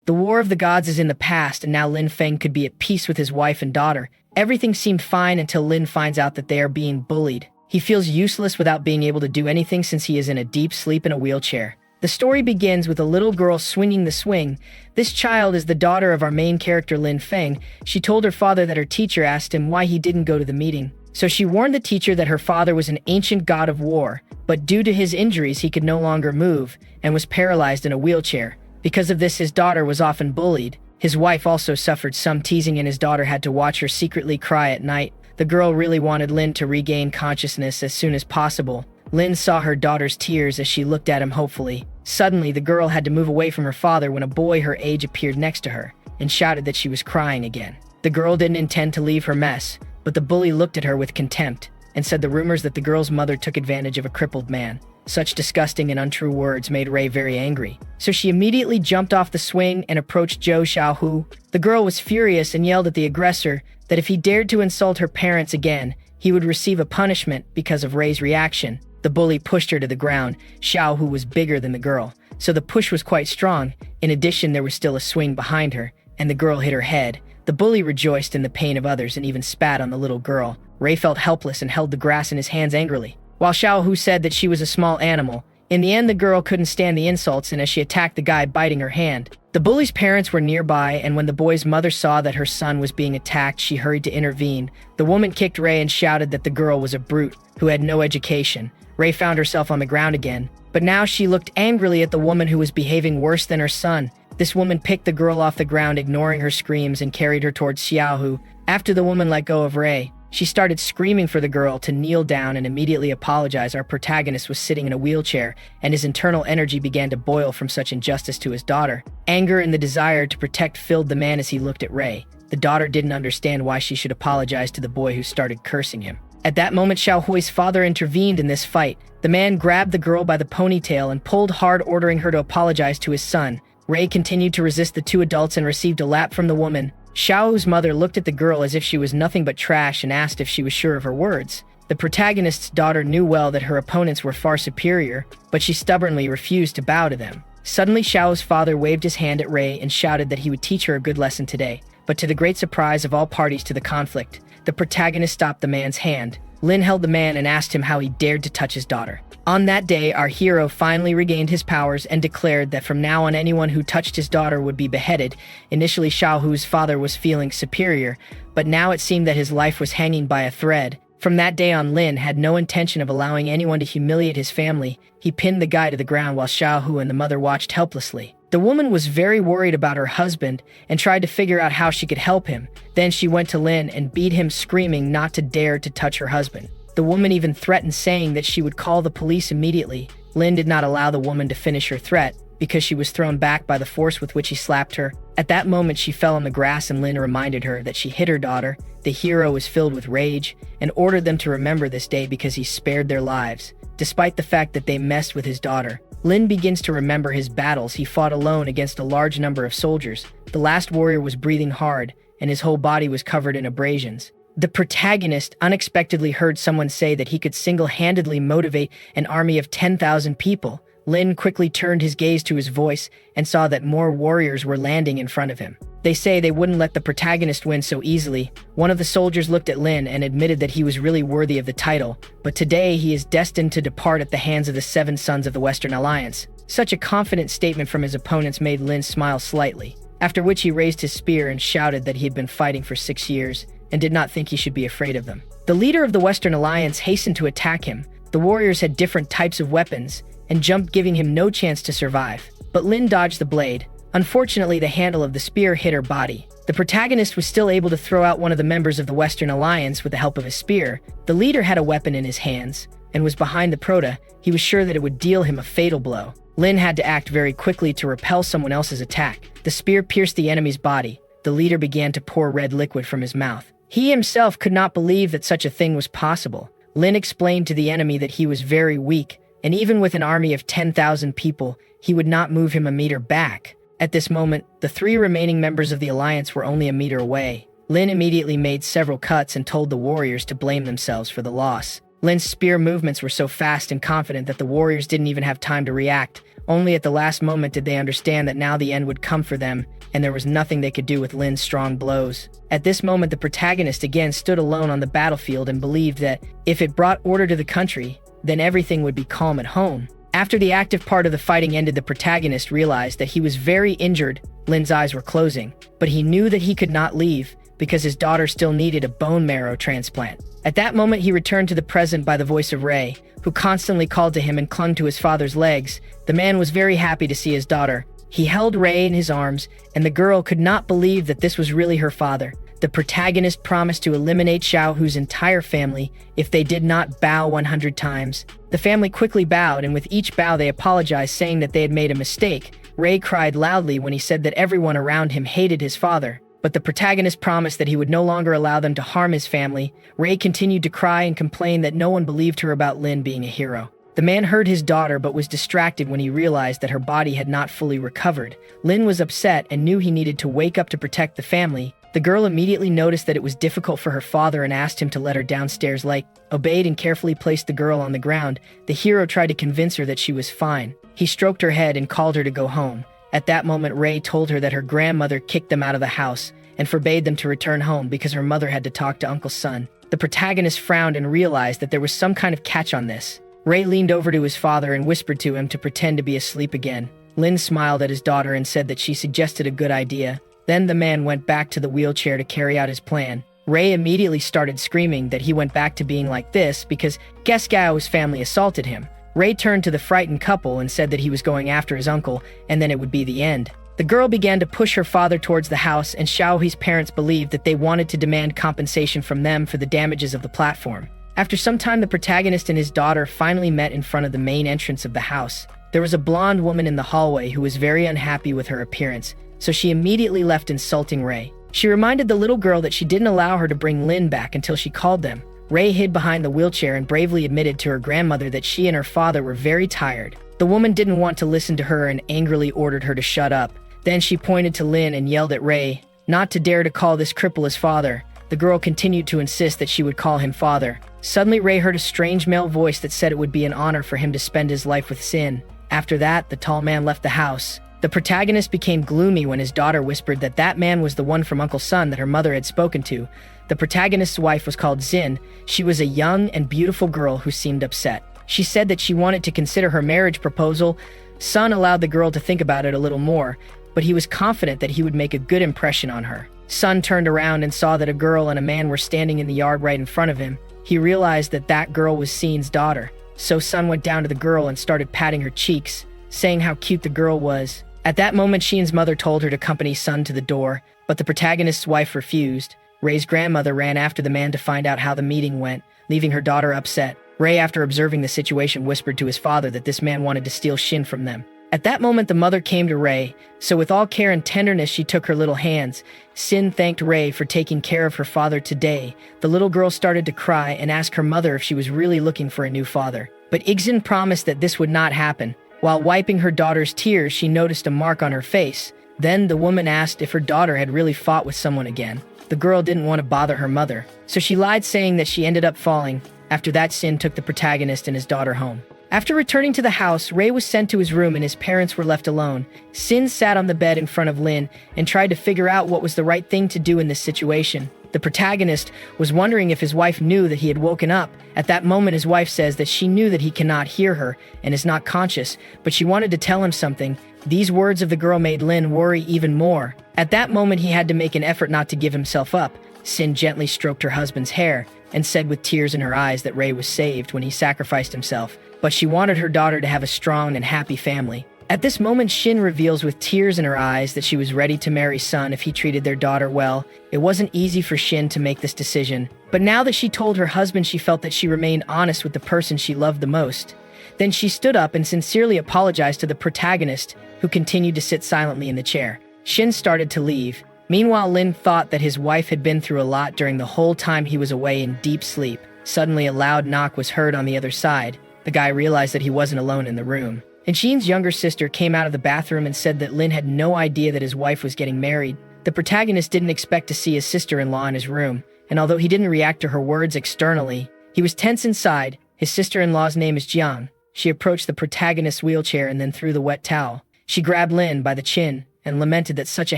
The War of the Gods is in the past, and now Lin Feng could be at peace with his wife and daughter. Everything seemed fine until Lin finds out that they are being bullied. He feels useless without being able to do anything since he is in a deep sleep in a wheelchair. The story begins with a little girl swinging the swing. This child is the daughter of our main character Lin Feng. She told her father that her teacher asked him why he didn't go to the meeting. So she warned the teacher that her father was an ancient god of war, but due to his injuries he could no longer move and was paralyzed in a wheelchair. Because of this, his daughter was often bullied. His wife also suffered some teasing and his daughter had to watch her secretly cry at night. The girl really wanted Lin to regain consciousness as soon as possible. Lin saw her daughter's tears as she looked at him hopefully. Suddenly, the girl had to move away from her father when a boy her age appeared next to her and shouted that she was crying again. The girl didn't intend to leave her mess, but the bully looked at her with contempt and said the rumors that the girl's mother took advantage of a crippled man. Such disgusting and untrue words made Ray very angry. So she immediately jumped off the swing and approached Zhou Xiaohu. The girl was furious and yelled at the aggressor that if he dared to insult her parents again, he would receive a punishment because of Ray's reaction. The bully pushed her to the ground. Xiaohu was bigger than the girl, so the push was quite strong. In addition, there was still a swing behind her, and the girl hit her head. The bully rejoiced in the pain of others and even spat on the little girl. Ray felt helpless and held the grass in his hands angrily, while Xiaohu said that she was a small animal. In the end, the girl couldn't stand the insults, and as she attacked the guy biting her hand. The bully's parents were nearby, and when the boy's mother saw that her son was being attacked, she hurried to intervene. The woman kicked Ray and shouted that the girl was a brute who had no education. Ray found herself on the ground again, but now she looked angrily at the woman who was behaving worse than her son. This woman picked the girl off the ground, ignoring her screams, and carried her towards Xiaohu. After the woman let go of Ray, she started screaming for the girl to kneel down and immediately apologize. Our protagonist was sitting in a wheelchair, and his internal energy began to boil from such injustice to his daughter. Anger and the desire to protect filled the man as he looked at Ray. The daughter didn't understand why she should apologize to the boy who started cursing him. At that moment, Xiaohui's father intervened in this fight. The man grabbed the girl by the ponytail and pulled hard, ordering her to apologize to his son. Ray continued to resist the two adults and received a lap from the woman. Xiaohu's mother looked at the girl as if she was nothing but trash and asked if she was sure of her words. The protagonist's daughter knew well that her opponents were far superior, but she stubbornly refused to bow to them. Suddenly, Xiaohu's father waved his hand at Ray and shouted that he would teach her a good lesson today. But to the great surprise of all parties to the conflict, the protagonist stopped the man's hand. Lin held the man and asked him how he dared to touch his daughter. On that day, our hero finally regained his powers and declared that from now on anyone who touched his daughter would be beheaded. Initially, Xiaohu's father was feeling superior, but now it seemed that his life was hanging by a thread. From that day on, Lin had no intention of allowing anyone to humiliate his family. He pinned the guy to the ground while Xiaohu and the mother watched helplessly. The woman was very worried about her husband and tried to figure out how she could help him. Then she went to Lin and beat him, screaming not to dare to touch her husband. The woman even threatened, saying that she would call the police immediately. Lin did not allow the woman to finish her threat because she was thrown back by the force with which he slapped her. At that moment, she fell on the grass and Lin reminded her that she hit her daughter. The hero was filled with rage and ordered them to remember this day because he spared their lives. Despite the fact that they messed with his daughter, Lin begins to remember his battles. He fought alone against a large number of soldiers. The last warrior was breathing hard and his whole body was covered in abrasions. The protagonist unexpectedly heard someone say that he could single-handedly motivate an army of 10,000 people. Lin quickly turned his gaze to his voice and saw that more warriors were landing in front of him. They say they wouldn't let the protagonist win so easily. One of the soldiers looked at Lin and admitted that he was really worthy of the title, but today he is destined to depart at the hands of the 7 sons of the Western Alliance. Such a confident statement from his opponents made Lin smile slightly, after which he raised his spear and shouted that he had been fighting for 6 years and did not think he should be afraid of them. The leader of the Western Alliance hastened to attack him. The warriors had different types of weapons and jumped, giving him no chance to survive. But Lin dodged the blade. Unfortunately, the handle of the spear hit her body. The protagonist was still able to throw out one of the members of the Western Alliance with the help of his spear. The leader had a weapon in his hands and was behind the prota. He was sure that it would deal him a fatal blow. Lin had to act very quickly to repel someone else's attack. The spear pierced the enemy's body. The leader began to pour red liquid from his mouth. He himself could not believe that such a thing was possible. Lin explained to the enemy that he was very weak, and even with an army of 10,000 people, he would not move him a meter back. At this moment, the 3 remaining members of the alliance were only a meter away. Lin immediately made several cuts and told the warriors to blame themselves for the loss. Lin's spear movements were so fast and confident that the warriors didn't even have time to react. Only at the last moment did they understand that now the end would come for them, and there was nothing they could do with Lin's strong blows. At this moment, the protagonist again stood alone on the battlefield and believed that if it brought order to the country, then everything would be calm at home. After the active part of the fighting ended, the protagonist realized that he was very injured. Lin's eyes were closing, but he knew that he could not leave because his daughter still needed a bone marrow transplant. At that moment, he returned to the present by the voice of Ray, who constantly called to him and clung to his father's legs. The man was very happy to see his daughter. He held Ray in his arms, and the girl could not believe that this was really her father. The protagonist promised to eliminate Xiaohu's entire family if they did not bow 100 times. The family quickly bowed, and with each bow they apologized, saying that they had made a mistake. Ray cried loudly when he said that everyone around him hated his father, but the protagonist promised that he would no longer allow them to harm his family. Ray continued to cry and complain that no one believed her about Lin being a hero. The man heard his daughter but was distracted when he realized that her body had not fully recovered. Lin was upset and knew he needed to wake up to protect the family. The girl immediately noticed that it was difficult for her father and asked him to let her downstairs. Obeyed and carefully placed the girl on the ground. The hero tried to convince her that she was fine. He stroked her head and called her to go home. At that moment, Ray told her that her grandmother kicked them out of the house and forbade them to return home because her mother had to talk to Uncle Sun. The protagonist frowned and realized that there was some kind of catch on this. Ray leaned over to his father and whispered to him to pretend to be asleep again. Lin smiled at his daughter and said that she suggested a good idea. Then the man went back to the wheelchair to carry out his plan. Ray immediately started screaming that he went back to being like this because Xiaohu's family assaulted him. Ray turned to the frightened couple and said that he was going after his uncle, and then it would be the end. The girl began to push her father towards the house, and Xiaohu's parents believed that they wanted to demand compensation from them for the damages of the platform. After some time, the protagonist and his daughter finally met in front of the main entrance of the house. There was a blonde woman in the hallway who was very unhappy with her appearance, so she immediately left, insulting Ray. She reminded the little girl that she didn't allow her to bring Lin back until she called them. Ray hid behind the wheelchair and bravely admitted to her grandmother that she and her father were very tired. The woman didn't want to listen to her and angrily ordered her to shut up. Then she pointed to Lin and yelled at Ray not to dare to call this cripple his father. The girl continued to insist that she would call him father. Suddenly, Ray heard a strange male voice that said it would be an honor for him to spend his life with Sin. After that, the tall man left the house. The protagonist became gloomy when his daughter whispered that that man was the one from Uncle Sun that her mother had spoken to. The protagonist's wife was called Xin. She was a young and beautiful girl who seemed upset. She said that she wanted to consider her marriage proposal. Sun allowed the girl to think about it a little more, but he was confident that he would make a good impression on her. Sun turned around and saw that a girl and a man were standing in the yard right in front of him. He realized that that girl was Sin's daughter. So Sun went down to the girl and started patting her cheeks, saying how cute the girl was. At that moment, Shin's mother told her to accompany Sun to the door, but the protagonist's wife refused. Ray's grandmother ran after the man to find out how the meeting went, leaving her daughter upset. Ray, after observing the situation, whispered to his father that this man wanted to steal Shin from them. At that moment, the mother came to Ray, so with all care and tenderness she took her little hands. Sin thanked Ray for taking care of her father today. The little girl started to cry and asked her mother if she was really looking for a new father. But Ixin promised that this would not happen. While wiping her daughter's tears, she noticed a mark on her face. Then the woman asked if her daughter had really fought with someone again. The girl didn't want to bother her mother, so she lied, saying that she ended up falling. After that, Sin took the protagonist and his daughter home. After returning to the house, Ray was sent to his room and his parents were left alone. Sin sat on the bed in front of Lin and tried to figure out what was the right thing to do in this situation. The protagonist was wondering if his wife knew that he had woken up. At that moment, his wife says that she knew that he cannot hear her and is not conscious, but she wanted to tell him something. These words of the girl made Lin worry even more. At that moment, he had to make an effort not to give himself up. Sin gently stroked her husband's hair and said with tears in her eyes that Ray was saved when he sacrificed himself, but she wanted her daughter to have a strong and happy family. At this moment, Shin reveals with tears in her eyes that she was ready to marry Sun if he treated their daughter well. It wasn't easy for Shin to make this decision, but now that she told her husband, she felt that she remained honest with the person she loved the most. Then she stood up and sincerely apologized to the protagonist, who continued to sit silently in the chair. Shin started to leave. Meanwhile, Lin thought that his wife had been through a lot during the whole time he was away in deep sleep. Suddenly, a loud knock was heard on the other side. The guy realized that he wasn't alone in the room. And Shin's younger sister came out of the bathroom and said that Lin had no idea that his wife was getting married. The protagonist didn't expect to see his sister-in-law in his room, and although he didn't react to her words externally, he was tense inside. His sister-in-law's name is Jiang. She approached the protagonist's wheelchair and then threw the wet towel. She grabbed Lin by the chin and lamented that such a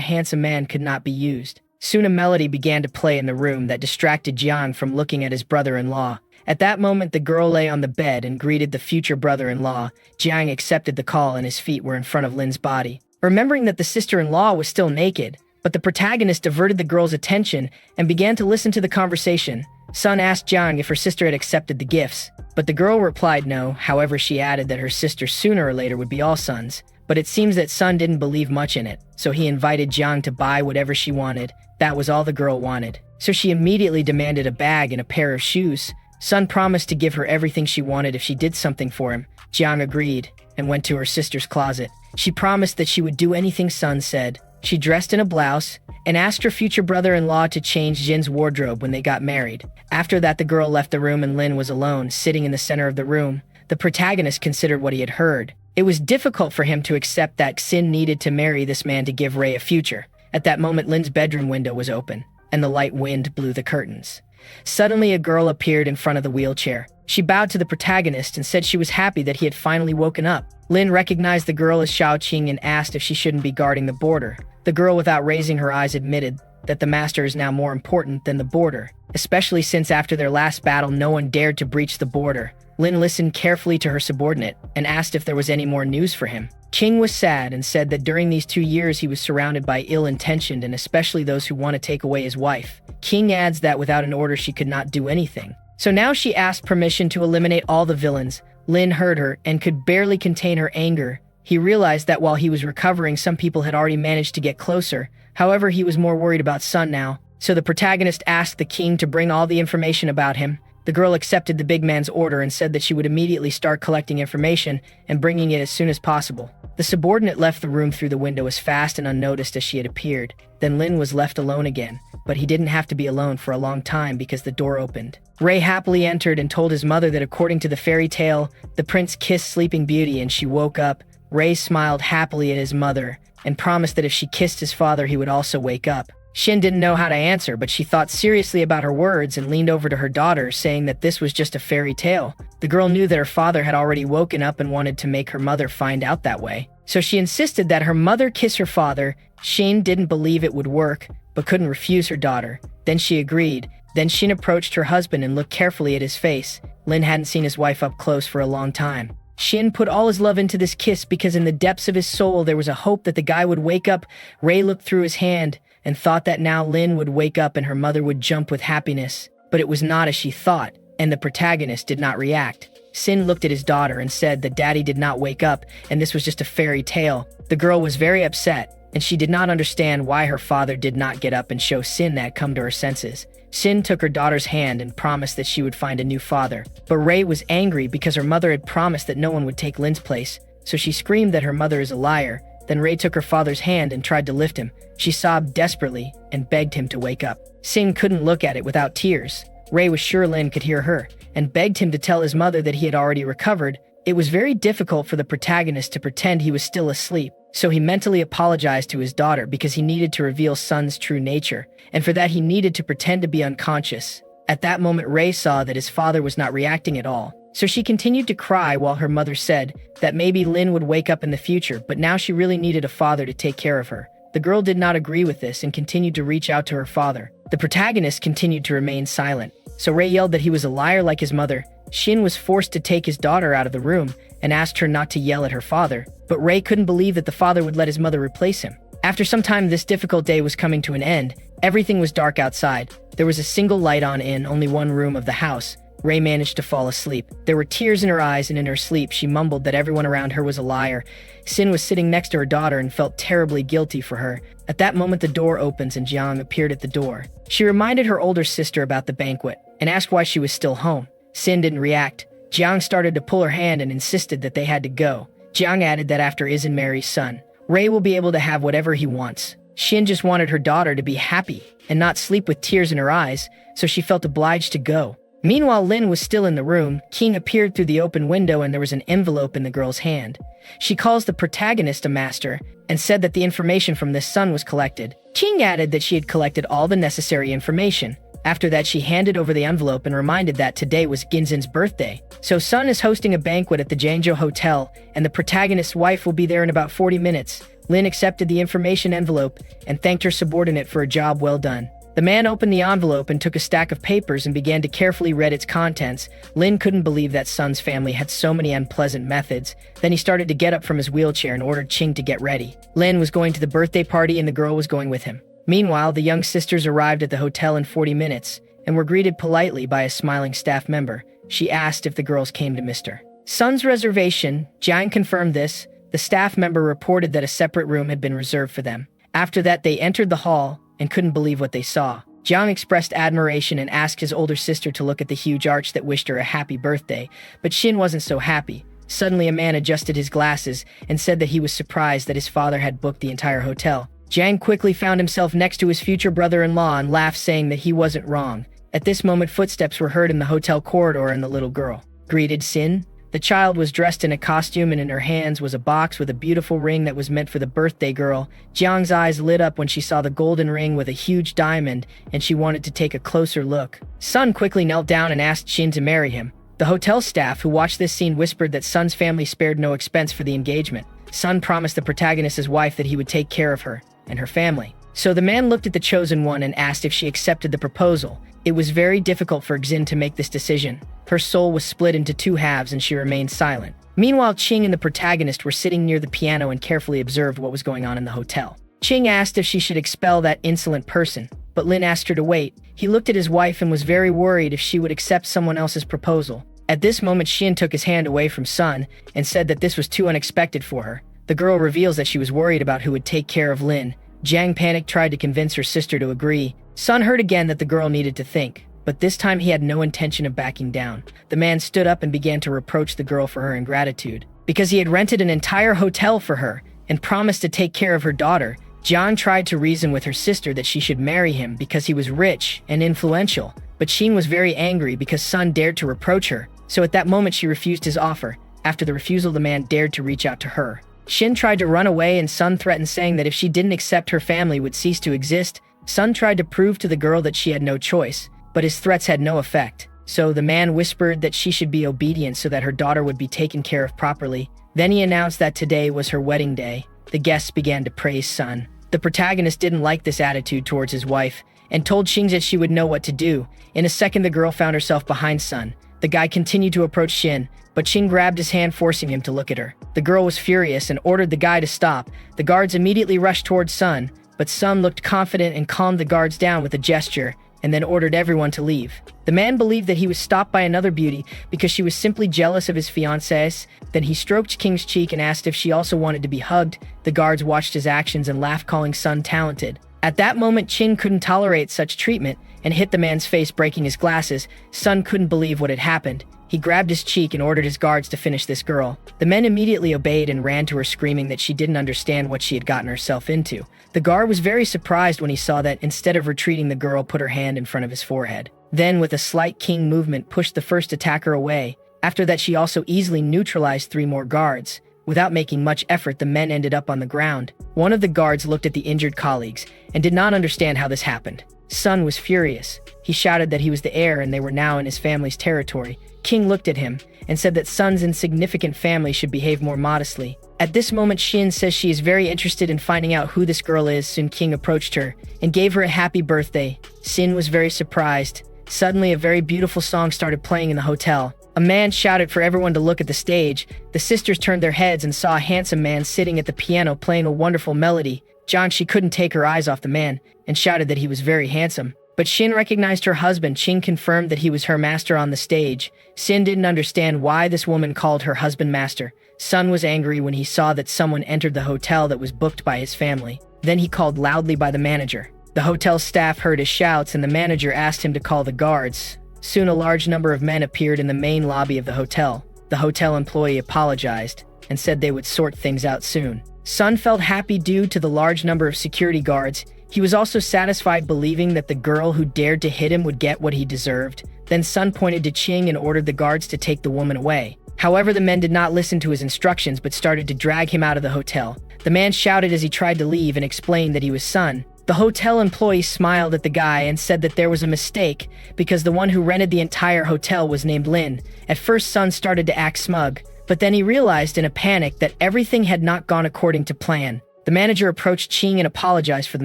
handsome man could not be used. Soon a melody began to play in the room that distracted Jiang from looking at his brother-in-law. At that moment, the girl lay on the bed and greeted the future brother-in-law. Jiang accepted the call and his feet were in front of Lin's body. Remembering that the sister-in-law was still naked, but the protagonist diverted the girl's attention and began to listen to the conversation. Sun asked Jiang if her sister had accepted the gifts, but the girl replied no. However, she added that her sister sooner or later would be all Sun's. But it seems that Sun didn't believe much in it, so he invited Jiang to buy whatever she wanted. That was all the girl wanted. So she immediately demanded a bag and a pair of shoes. Sun promised to give her everything she wanted if she did something for him. Jiang agreed and went to her sister's closet. She promised that she would do anything Sun said. She dressed in a blouse and asked her future brother-in-law to change Jin's wardrobe when they got married. After that, the girl left the room and Lin was alone, sitting in the center of the room. The protagonist considered what he had heard. It was difficult for him to accept that Sin needed to marry this man to give Ray a future. At that moment, Lin's bedroom window was open, and the light wind blew the curtains. Suddenly, a girl appeared in front of the wheelchair. She bowed to the protagonist and said she was happy that he had finally woken up. Lin recognized the girl as Xiaoqing and asked if she shouldn't be guarding the border. The girl, without raising her eyes, admitted that the master is now more important than the border, especially since after their last battle, no one dared to breach the border. Lin listened carefully to her subordinate and asked if there was any more news for him. King was sad and said that during these 2 years he was surrounded by ill-intentioned and especially those who want to take away his wife. King adds that without an order she could not do anything. So now she asked permission to eliminate all the villains. Lin heard her and could barely contain her anger. He realized that while he was recovering, some people had already managed to get closer. However, he was more worried about Sun now. So the protagonist asked the king to bring all the information about him. The girl accepted the big man's order and said that she would immediately start collecting information and bringing it as soon as possible. The subordinate left the room through the window as fast and unnoticed as she had appeared. Then Lin was left alone again, but he didn't have to be alone for a long time because the door opened. Ray happily entered and told his mother that according to the fairy tale, the prince kissed Sleeping Beauty and she woke up. Ray smiled happily at his mother and promised that if she kissed his father, he would also wake up. Shin didn't know how to answer, but she thought seriously about her words and leaned over to her daughter, saying that this was just a fairy tale. The girl knew that her father had already woken up and wanted to make her mother find out that way. So she insisted that her mother kiss her father. Shin didn't believe it would work, but couldn't refuse her daughter. Then she agreed. Then Shin approached her husband and looked carefully at his face. Lin hadn't seen his wife up close for a long time. Shin put all his love into this kiss because in the depths of his soul there was a hope that the guy would wake up. Ray looked through his hand and thought that now Lin would wake up and her mother would jump with happiness. But it was not as she thought, and the protagonist did not react. Sin looked at his daughter and said that Daddy did not wake up and this was just a fairy tale. The girl was very upset, and she did not understand why her father did not get up and show Sin that come to her senses. Sin took her daughter's hand and promised that she would find a new father. But Ray was angry because her mother had promised that no one would take Lin's place, so she screamed that her mother is a liar. Then Ray took her father's hand and tried to lift him. She sobbed desperately and begged him to wake up. Sin couldn't look at it without tears. Ray was sure Lin could hear her and begged him to tell his mother that he had already recovered. It was very difficult for the protagonist to pretend he was still asleep, so he mentally apologized to his daughter because he needed to reveal Sun's true nature, and for that he needed to pretend to be unconscious. At that moment, Ray saw that his father was not reacting at all, so she continued to cry while her mother said that maybe Lin would wake up in the future, but now she really needed a father to take care of her. The girl did not agree with this and continued to reach out to her father. The protagonist continued to remain silent, so Ray yelled that he was a liar like his mother. Shin was forced to take his daughter out of the room and asked her not to yell at her father, but Ray couldn't believe that the father would let his mother replace him. After some time, this difficult day was coming to an end. Everything was dark outside. There was a single light on in only one room of the house. Ray managed to fall asleep. There were tears in her eyes, and in her sleep she mumbled that everyone around her was a liar. Sin was sitting next to her daughter and felt terribly guilty for her. At that moment, the door opens and Jiang appeared at the door. She reminded her older sister about the banquet and asked why she was still home. Sin didn't react. Jiang started to pull her hand and insisted that they had to go. Jiang added that after Izan marries Sun, Ray will be able to have whatever he wants. Shin just wanted her daughter to be happy and not sleep with tears in her eyes, so she felt obliged to go. Meanwhile, Lin was still in the room. King appeared through the open window and there was an envelope in the girl's hand. She calls the protagonist a master and said that the information from this Sun was collected. King added that she had collected all the necessary information. After that, she handed over the envelope and reminded that today was Ginzan's birthday. So Sun is hosting a banquet at the Jangjo Hotel, and the protagonist's wife will be there in about 40 minutes. Lin accepted the information envelope and thanked her subordinate for a job well done. The man opened the envelope and took a stack of papers and began to carefully read its contents. Lin couldn't believe that Sun's family had so many unpleasant methods. Then he started to get up from his wheelchair and ordered Ching to get ready. Lin was going to the birthday party and the girl was going with him. Meanwhile, the young sisters arrived at the hotel in 40 minutes and were greeted politely by a smiling staff member. She asked if the girls came to Mr. Sun's reservation. Jiang confirmed this. The staff member reported that a separate room had been reserved for them. After that, they entered the hall and couldn't believe what they saw. Jiang expressed admiration and asked his older sister to look at the huge arch that wished her a happy birthday, but Shin wasn't so happy. Suddenly, a man adjusted his glasses and said that he was surprised that his father had booked the entire hotel. Jiang quickly found himself next to his future brother-in-law and laughed, saying that he wasn't wrong. At this moment, footsteps were heard in the hotel corridor and the little girl greeted Sin. The child was dressed in a costume and in her hands was a box with a beautiful ring that was meant for the birthday girl. Jiang's eyes lit up when she saw the golden ring with a huge diamond, and she wanted to take a closer look. Sun quickly knelt down and asked Shin to marry him. The hotel staff who watched this scene whispered that Sun's family spared no expense for the engagement. Sun promised the protagonist's wife that he would take care of her and her family. So the man looked at the chosen one and asked if she accepted the proposal. It was very difficult for Xin to make this decision. Her soul was split into two halves and she remained silent. Meanwhile, Ching and the protagonist were sitting near the piano and carefully observed what was going on in the hotel. Ching asked if she should expel that insolent person, but Lin asked her to wait. He looked at his wife and was very worried if she would accept someone else's proposal. At this moment, Shin took his hand away from Sun and said that this was too unexpected for her. The girl reveals that she was worried about who would take care of Lin. Jiang panicked, tried to convince her sister to agree. Sun heard again that the girl needed to think, but this time he had no intention of backing down. The man stood up and began to reproach the girl for her ingratitude. Because he had rented an entire hotel for her and promised to take care of her daughter, Jiang tried to reason with her sister that she should marry him because he was rich and influential. But Shin was very angry because Sun dared to reproach her, so at that moment she refused his offer. After the refusal, the man dared to reach out to her. Shin tried to run away and Sun threatened, saying that if she didn't accept, her family would cease to exist. Sun tried to prove to the girl that she had no choice, but his threats had no effect. So the man whispered that she should be obedient so that her daughter would be taken care of properly. Then he announced that today was her wedding day. The guests began to praise Sun. The protagonist didn't like this attitude towards his wife and told Xing that she would know what to do. In a second, the girl found herself behind Sun. The guy continued to approach Shin, but Shin grabbed his hand, forcing him to look at her. The girl was furious and ordered the guy to stop. The guards immediately rushed towards Sun, but Sun looked confident and calmed the guards down with a gesture, and then ordered everyone to leave. The man believed that he was stopped by another beauty because she was simply jealous of his fiancée. Then he stroked King's cheek and asked if she also wanted to be hugged. The guards watched his actions and laughed, calling Sun talented. At that moment, Chin couldn't tolerate such treatment and hit the man's face, breaking his glasses. Sun couldn't believe what had happened. He grabbed his cheek and ordered his guards to finish this girl. The men immediately obeyed and ran to her, screaming that she didn't understand what she had gotten herself into. The guard was very surprised when he saw that, instead of retreating, the girl put her hand in front of his forehead. Then, with a slight king movement, pushed the first attacker away. After that, she also easily neutralized 3 more guards. Without making much effort, the men ended up on the ground. One of the guards looked at the injured colleagues and did not understand how this happened. Sun was furious. He shouted that he was the heir and they were now in his family's territory. King looked at him and said that Sun's insignificant family should behave more modestly. At this moment, Shin says she is very interested in finding out who this girl is. Soon King approached her and gave her a happy birthday. Sin was very surprised. Suddenly, a very beautiful song started playing in the hotel. A man shouted for everyone to look at the stage. The sisters turned their heads and saw a handsome man sitting at the piano playing a wonderful melody. She couldn't take her eyes off the man and shouted that he was very handsome. But Shin recognized her husband. Ching confirmed that he was her master on the stage. Sin didn't understand why this woman called her husband master. Sun was angry when he saw that someone entered the hotel that was booked by his family. Then he called loudly by the manager. The hotel staff heard his shouts and the manager asked him to call the guards. Soon a large number of men appeared in the main lobby of the hotel. The hotel employee apologized and said they would sort things out soon. Sun felt happy due to the large number of security guards. He was also satisfied, believing that the girl who dared to hit him would get what he deserved. Then Sun pointed to Ching and ordered the guards to take the woman away. However, the men did not listen to his instructions but started to drag him out of the hotel. The man shouted as he tried to leave and explained that he was Sun, The hotel employee smiled at the guy and said that there was a mistake because the one who rented the entire hotel was named Lin. At first, Sun started to act smug, but then he realized in a panic that everything had not gone according to plan. The manager approached Ching and apologized for the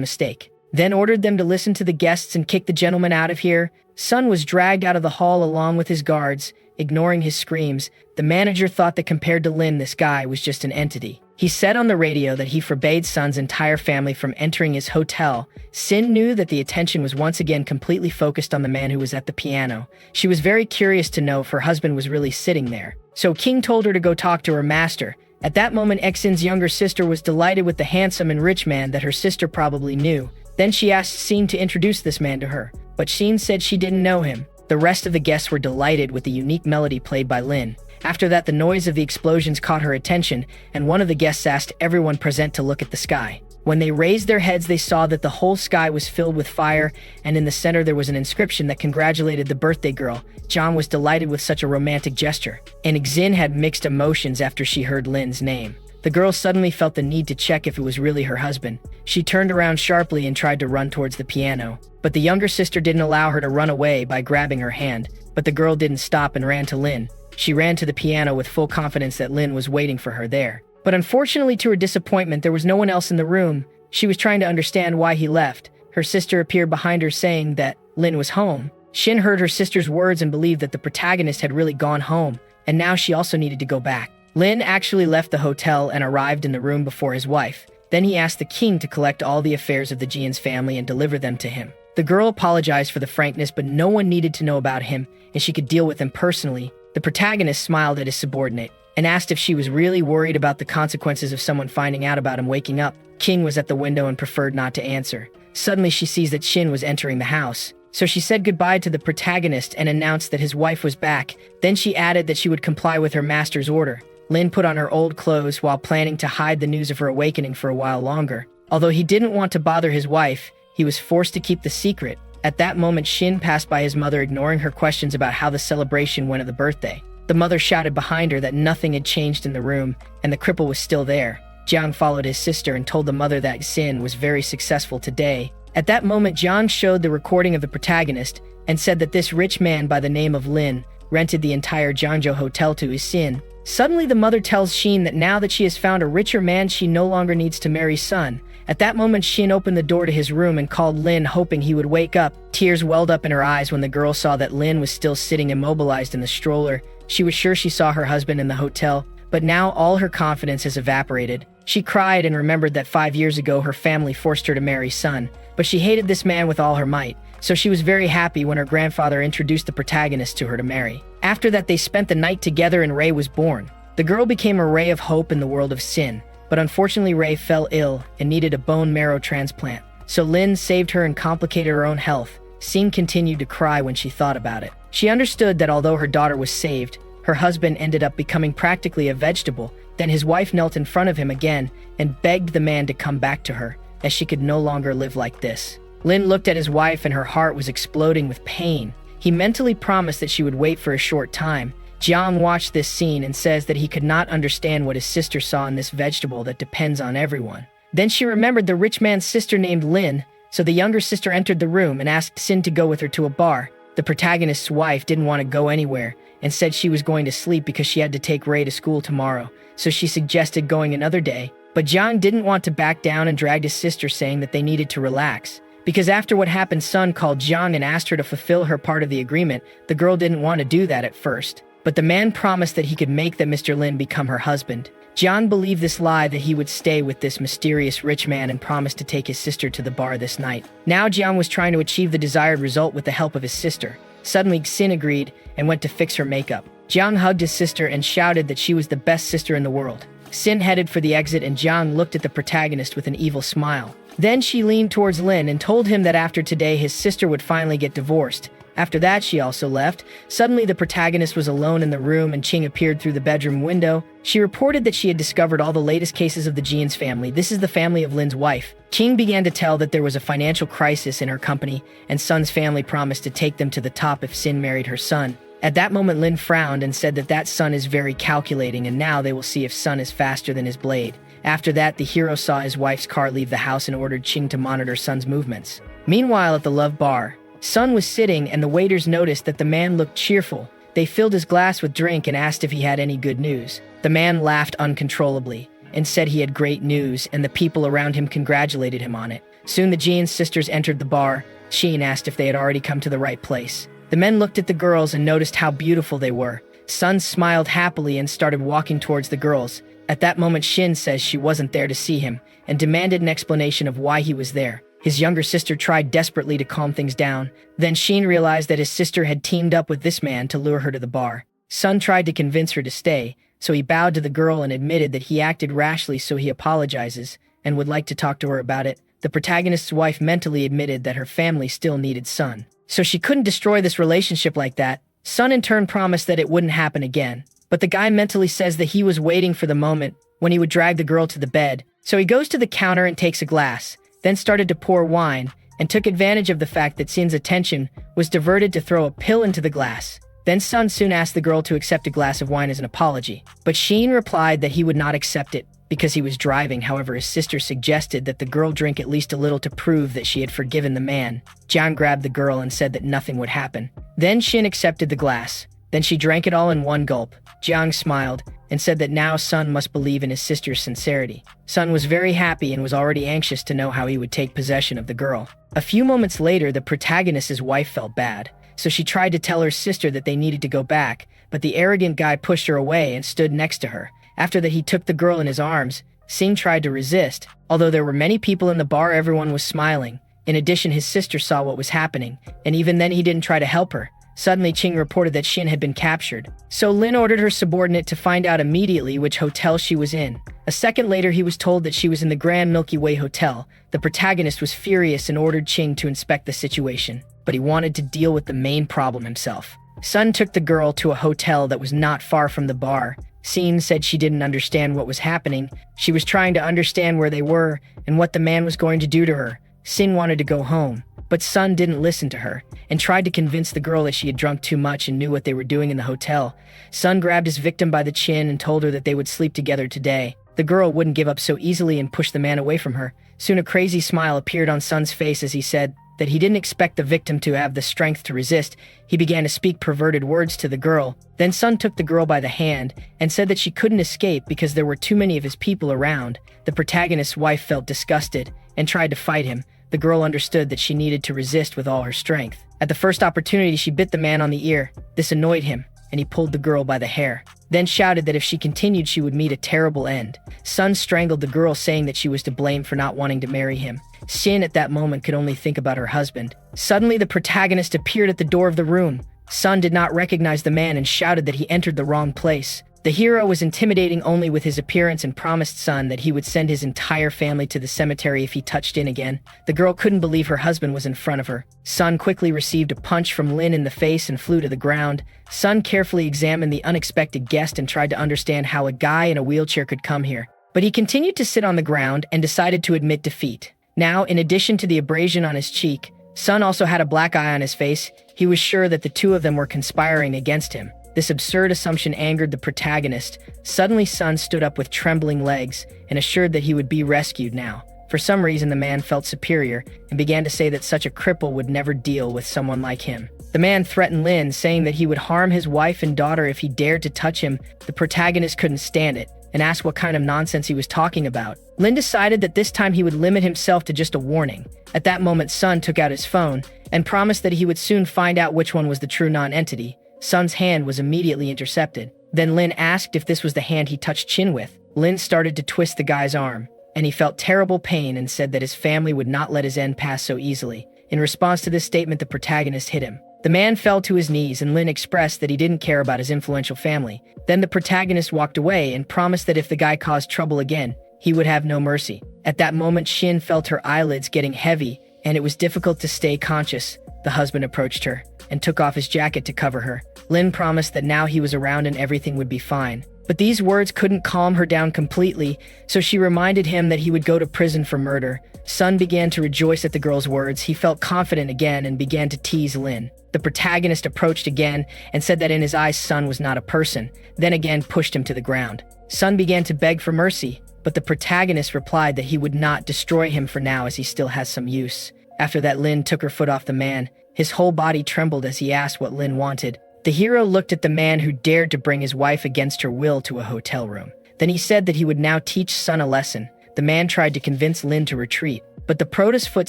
mistake, then ordered them to listen to the guests and kick the gentleman out of here. Sun was dragged out of the hall along with his guards, ignoring his screams. The manager thought that compared to Lin, this guy was just an entity. He said on the radio that he forbade Sun's entire family from entering his hotel. Sin knew that the attention was once again completely focused on the man who was at the piano. She was very curious to know if her husband was really sitting there. So King told her to go talk to her master. At that moment, Exin's younger sister was delighted with the handsome and rich man that her sister probably knew. Then she asked Sin to introduce this man to her, but Sin said she didn't know him. The rest of the guests were delighted with the unique melody played by Lin. After that, the noise of the explosions caught her attention, and one of the guests asked everyone present to look at the sky. When they raised their heads, they saw that the whole sky was filled with fire, and in the center there was an inscription that congratulated the birthday girl. John was delighted with such a romantic gesture, and Xin had mixed emotions after she heard Lin's name. The girl suddenly felt the need to check if it was really her husband. She turned around sharply and tried to run towards the piano, but the younger sister didn't allow her to run away by grabbing her hand. But the girl didn't stop and ran to Lin. She ran to the piano with full confidence that Lin was waiting for her there. But unfortunately, to her disappointment, there was no one else in the room. She was trying to understand why he left. Her sister appeared behind her saying that Lin was home. Shin heard her sister's words and believed that the protagonist had really gone home, and now she also needed to go back. Lin actually left the hotel and arrived in the room before his wife. Then he asked the king to collect all the affairs of the Jian's family and deliver them to him. The girl apologized for the frankness, but no one needed to know about him, and she could deal with him personally. The protagonist smiled at his subordinate and asked if she was really worried about the consequences of someone finding out about him waking up. King was at the window and preferred not to answer. Suddenly she sees that Shin was entering the house. So she said goodbye to the protagonist and announced that his wife was back. Then she added that she would comply with her master's order. Lin put on her old clothes while planning to hide the news of her awakening for a while longer. Although he didn't want to bother his wife, he was forced to keep the secret. At that moment, Shin passed by his mother, ignoring her questions about how the celebration went of the birthday. The mother shouted behind her that nothing had changed in the room, and the cripple was still there. Jiang followed his sister and told the mother that Xin was very successful today. At that moment, Jiang showed the recording of the protagonist and said that this rich man by the name of Lin rented the entire Jiangzhou hotel to his Xin. Suddenly, the mother tells Xin that now that she has found a richer man, she no longer needs to marry Sun. At that moment, Xin opened the door to his room and called Lin, hoping he would wake up. Tears welled up in her eyes when the girl saw that Lin was still sitting immobilized in the stroller. She was sure she saw her husband in the hotel, but now all her confidence has evaporated. She cried and remembered that 5 years ago her family forced her to marry Sun, but she hated this man with all her might. So she was very happy when her grandfather introduced the protagonist to her to marry. After that, they spent the night together and Ray was born. The girl became a ray of hope in the world of Sin, but unfortunately Ray fell ill and needed a bone marrow transplant. So Lin saved her and complicated her own health. Sin continued to cry when she thought about it. She understood that although her daughter was saved, her husband ended up becoming practically a vegetable. Then his wife knelt in front of him again and begged the man to come back to her, as she could no longer live like this. Lin looked at his wife and her heart was exploding with pain. He mentally promised that she would wait for a short time. Jiang watched this scene and says that he could not understand what his sister saw in this vegetable that depends on everyone. Then she remembered the rich man's sister named Lin, so the younger sister entered the room and asked Sin to go with her to a bar. The protagonist's wife didn't want to go anywhere and said she was going to sleep because she had to take Ray to school tomorrow, so she suggested going another day. But Jiang didn't want to back down and dragged his sister, saying that they needed to relax. Because after what happened, Sun called Jiang and asked her to fulfill her part of the agreement. The girl didn't want to do that at first, but the man promised that he could make that Mr. Lin become her husband. Jiang believed this lie that he would stay with this mysterious rich man and promised to take his sister to the bar this night. Now Jiang was trying to achieve the desired result with the help of his sister. Suddenly, Xin agreed and went to fix her makeup. Jiang hugged his sister and shouted that she was the best sister in the world. Xin headed for the exit and Jiang looked at the protagonist with an evil smile. Then she leaned towards Lin and told him that after today his sister would finally get divorced. After that, she also left. Suddenly, the protagonist was alone in the room and Qing appeared through the bedroom window. She reported that she had discovered all the latest cases of the Jian's family. This is the family of Lin's wife. Qing began to tell that there was a financial crisis in her company and Sun's family promised to take them to the top if Sin married her son. At that moment, Lin frowned and said that Sun is very calculating and now they will see if Sun is faster than his blade. After that, the hero saw his wife's car leave the house and ordered Ching to monitor Sun's movements. Meanwhile, at the Love Bar, Sun was sitting and the waiters noticed that the man looked cheerful. They filled his glass with drink and asked if he had any good news. The man laughed uncontrollably and said he had great news, and the people around him congratulated him on it. Soon the Jian sisters entered the bar. Shin asked if they had already come to the right place. The men looked at the girls and noticed how beautiful they were. Sun smiled happily and started walking towards the girls. At that moment, Shin says she wasn't there to see him and demanded an explanation of why he was there. His younger sister tried desperately to calm things down. Then Shin realized that his sister had teamed up with this man to lure her to the bar. Sun tried to convince her to stay, so he bowed to the girl and admitted that he acted rashly, so he apologizes and would like to talk to her about it. The protagonist's wife mentally admitted that her family still needed Sun, so she couldn't destroy this relationship like that. Sun in turn promised that it wouldn't happen again, but the guy mentally says that he was waiting for the moment when he would drag the girl to the bed. So he goes to the counter and takes a glass, then started to pour wine, and took advantage of the fact that Sin's attention was diverted to throw a pill into the glass. Then Sun soon asked the girl to accept a glass of wine as an apology, but Shin replied that he would not accept it because he was driving. However, his sister suggested that the girl drink at least a little to prove that she had forgiven the man. Jiang grabbed the girl and said that nothing would happen. Then Shin accepted the glass. Then she drank it all in one gulp. Jiang smiled and said that now Sun must believe in his sister's sincerity. Sun was very happy and was already anxious to know how he would take possession of the girl. A few moments later, the protagonist's wife felt bad, so she tried to tell her sister that they needed to go back, but the arrogant guy pushed her away and stood next to her. After that, he took the girl in his arms. Sing tried to resist. Although there were many people in the bar, everyone was smiling. In addition, his sister saw what was happening, and even then he didn't try to help her. Suddenly, Ching reported that Shin had been captured, so Lin ordered her subordinate to find out immediately which hotel she was in. A second later, he was told that she was in the Grand Milky Way Hotel. The protagonist was furious and ordered Ching to inspect the situation, but he wanted to deal with the main problem himself. Sun took the girl to a hotel that was not far from the bar. Sin said she didn't understand what was happening. She was trying to understand where they were and what the man was going to do to her. Sin wanted to go home, but Sun didn't listen to her and tried to convince the girl that she had drunk too much and knew what they were doing in the hotel. Sun grabbed his victim by the chin and told her that they would sleep together today. The girl wouldn't give up so easily and pushed the man away from her. Soon a crazy smile appeared on Sun's face as he said that he didn't expect the victim to have the strength to resist. He began to speak perverted words to the girl. Then Sun took the girl by the hand and said that she couldn't escape because there were too many of his people around. The protagonist's wife felt disgusted and tried to fight him. The girl understood that she needed to resist with all her strength. At the first opportunity, she bit the man on the ear. This annoyed him, and he pulled the girl by the hair, then shouted that if she continued, she would meet a terrible end. Sun strangled the girl, saying that she was to blame for not wanting to marry him. Shin at that moment could only think about her husband. Suddenly, the protagonist appeared at the door of the room. Sun did not recognize the man and shouted that he entered the wrong place. The hero was intimidating only with his appearance and promised Sun that he would send his entire family to the cemetery if he touched in again. The girl couldn't believe her husband was in front of her. Sun quickly received a punch from Lin in the face and flew to the ground. Sun carefully examined the unexpected guest and tried to understand how a guy in a wheelchair could come here. But he continued to sit on the ground and decided to admit defeat. Now, in addition to the abrasion on his cheek, Sun also had a black eye on his face. He was sure that the two of them were conspiring against him. This absurd assumption angered the protagonist. Suddenly, Sun stood up with trembling legs and assured that he would be rescued now. For some reason, the man felt superior and began to say that such a cripple would never deal with someone like him. The man threatened Lin, saying that he would harm his wife and daughter if he dared to touch him. The protagonist couldn't stand it and asked what kind of nonsense he was talking about. Lin decided that this time he would limit himself to just a warning. At that moment, Sun took out his phone and promised that he would soon find out which one was the true non-entity. Sun's hand was immediately intercepted. Then Lin asked if this was the hand he touched Chin with. Lin started to twist the guy's arm, and he felt terrible pain and said that his family would not let his end pass so easily. In response to this statement, the protagonist hit him. The man fell to his knees, and Lin expressed that he didn't care about his influential family. Then the protagonist walked away and promised that if the guy caused trouble again, he would have no mercy. At that moment, Shin felt her eyelids getting heavy, and it was difficult to stay conscious. The husband approached her and took off his jacket to cover her. Lin promised that now he was around and everything would be fine. But these words couldn't calm her down completely, so she reminded him that he would go to prison for murder. Sun began to rejoice at the girl's words. He felt confident again and began to tease Lin. The protagonist approached again and said that in his eyes Sun was not a person, then again pushed him to the ground. Sun began to beg for mercy, but the protagonist replied that he would not destroy him for now as he still has some use. After that, Lin took her foot off the man. His whole body trembled as he asked what Lin wanted. The hero looked at the man who dared to bring his wife against her will to a hotel room. Then he said that he would now teach Sun a lesson. The man tried to convince Lin to retreat, but the prota's foot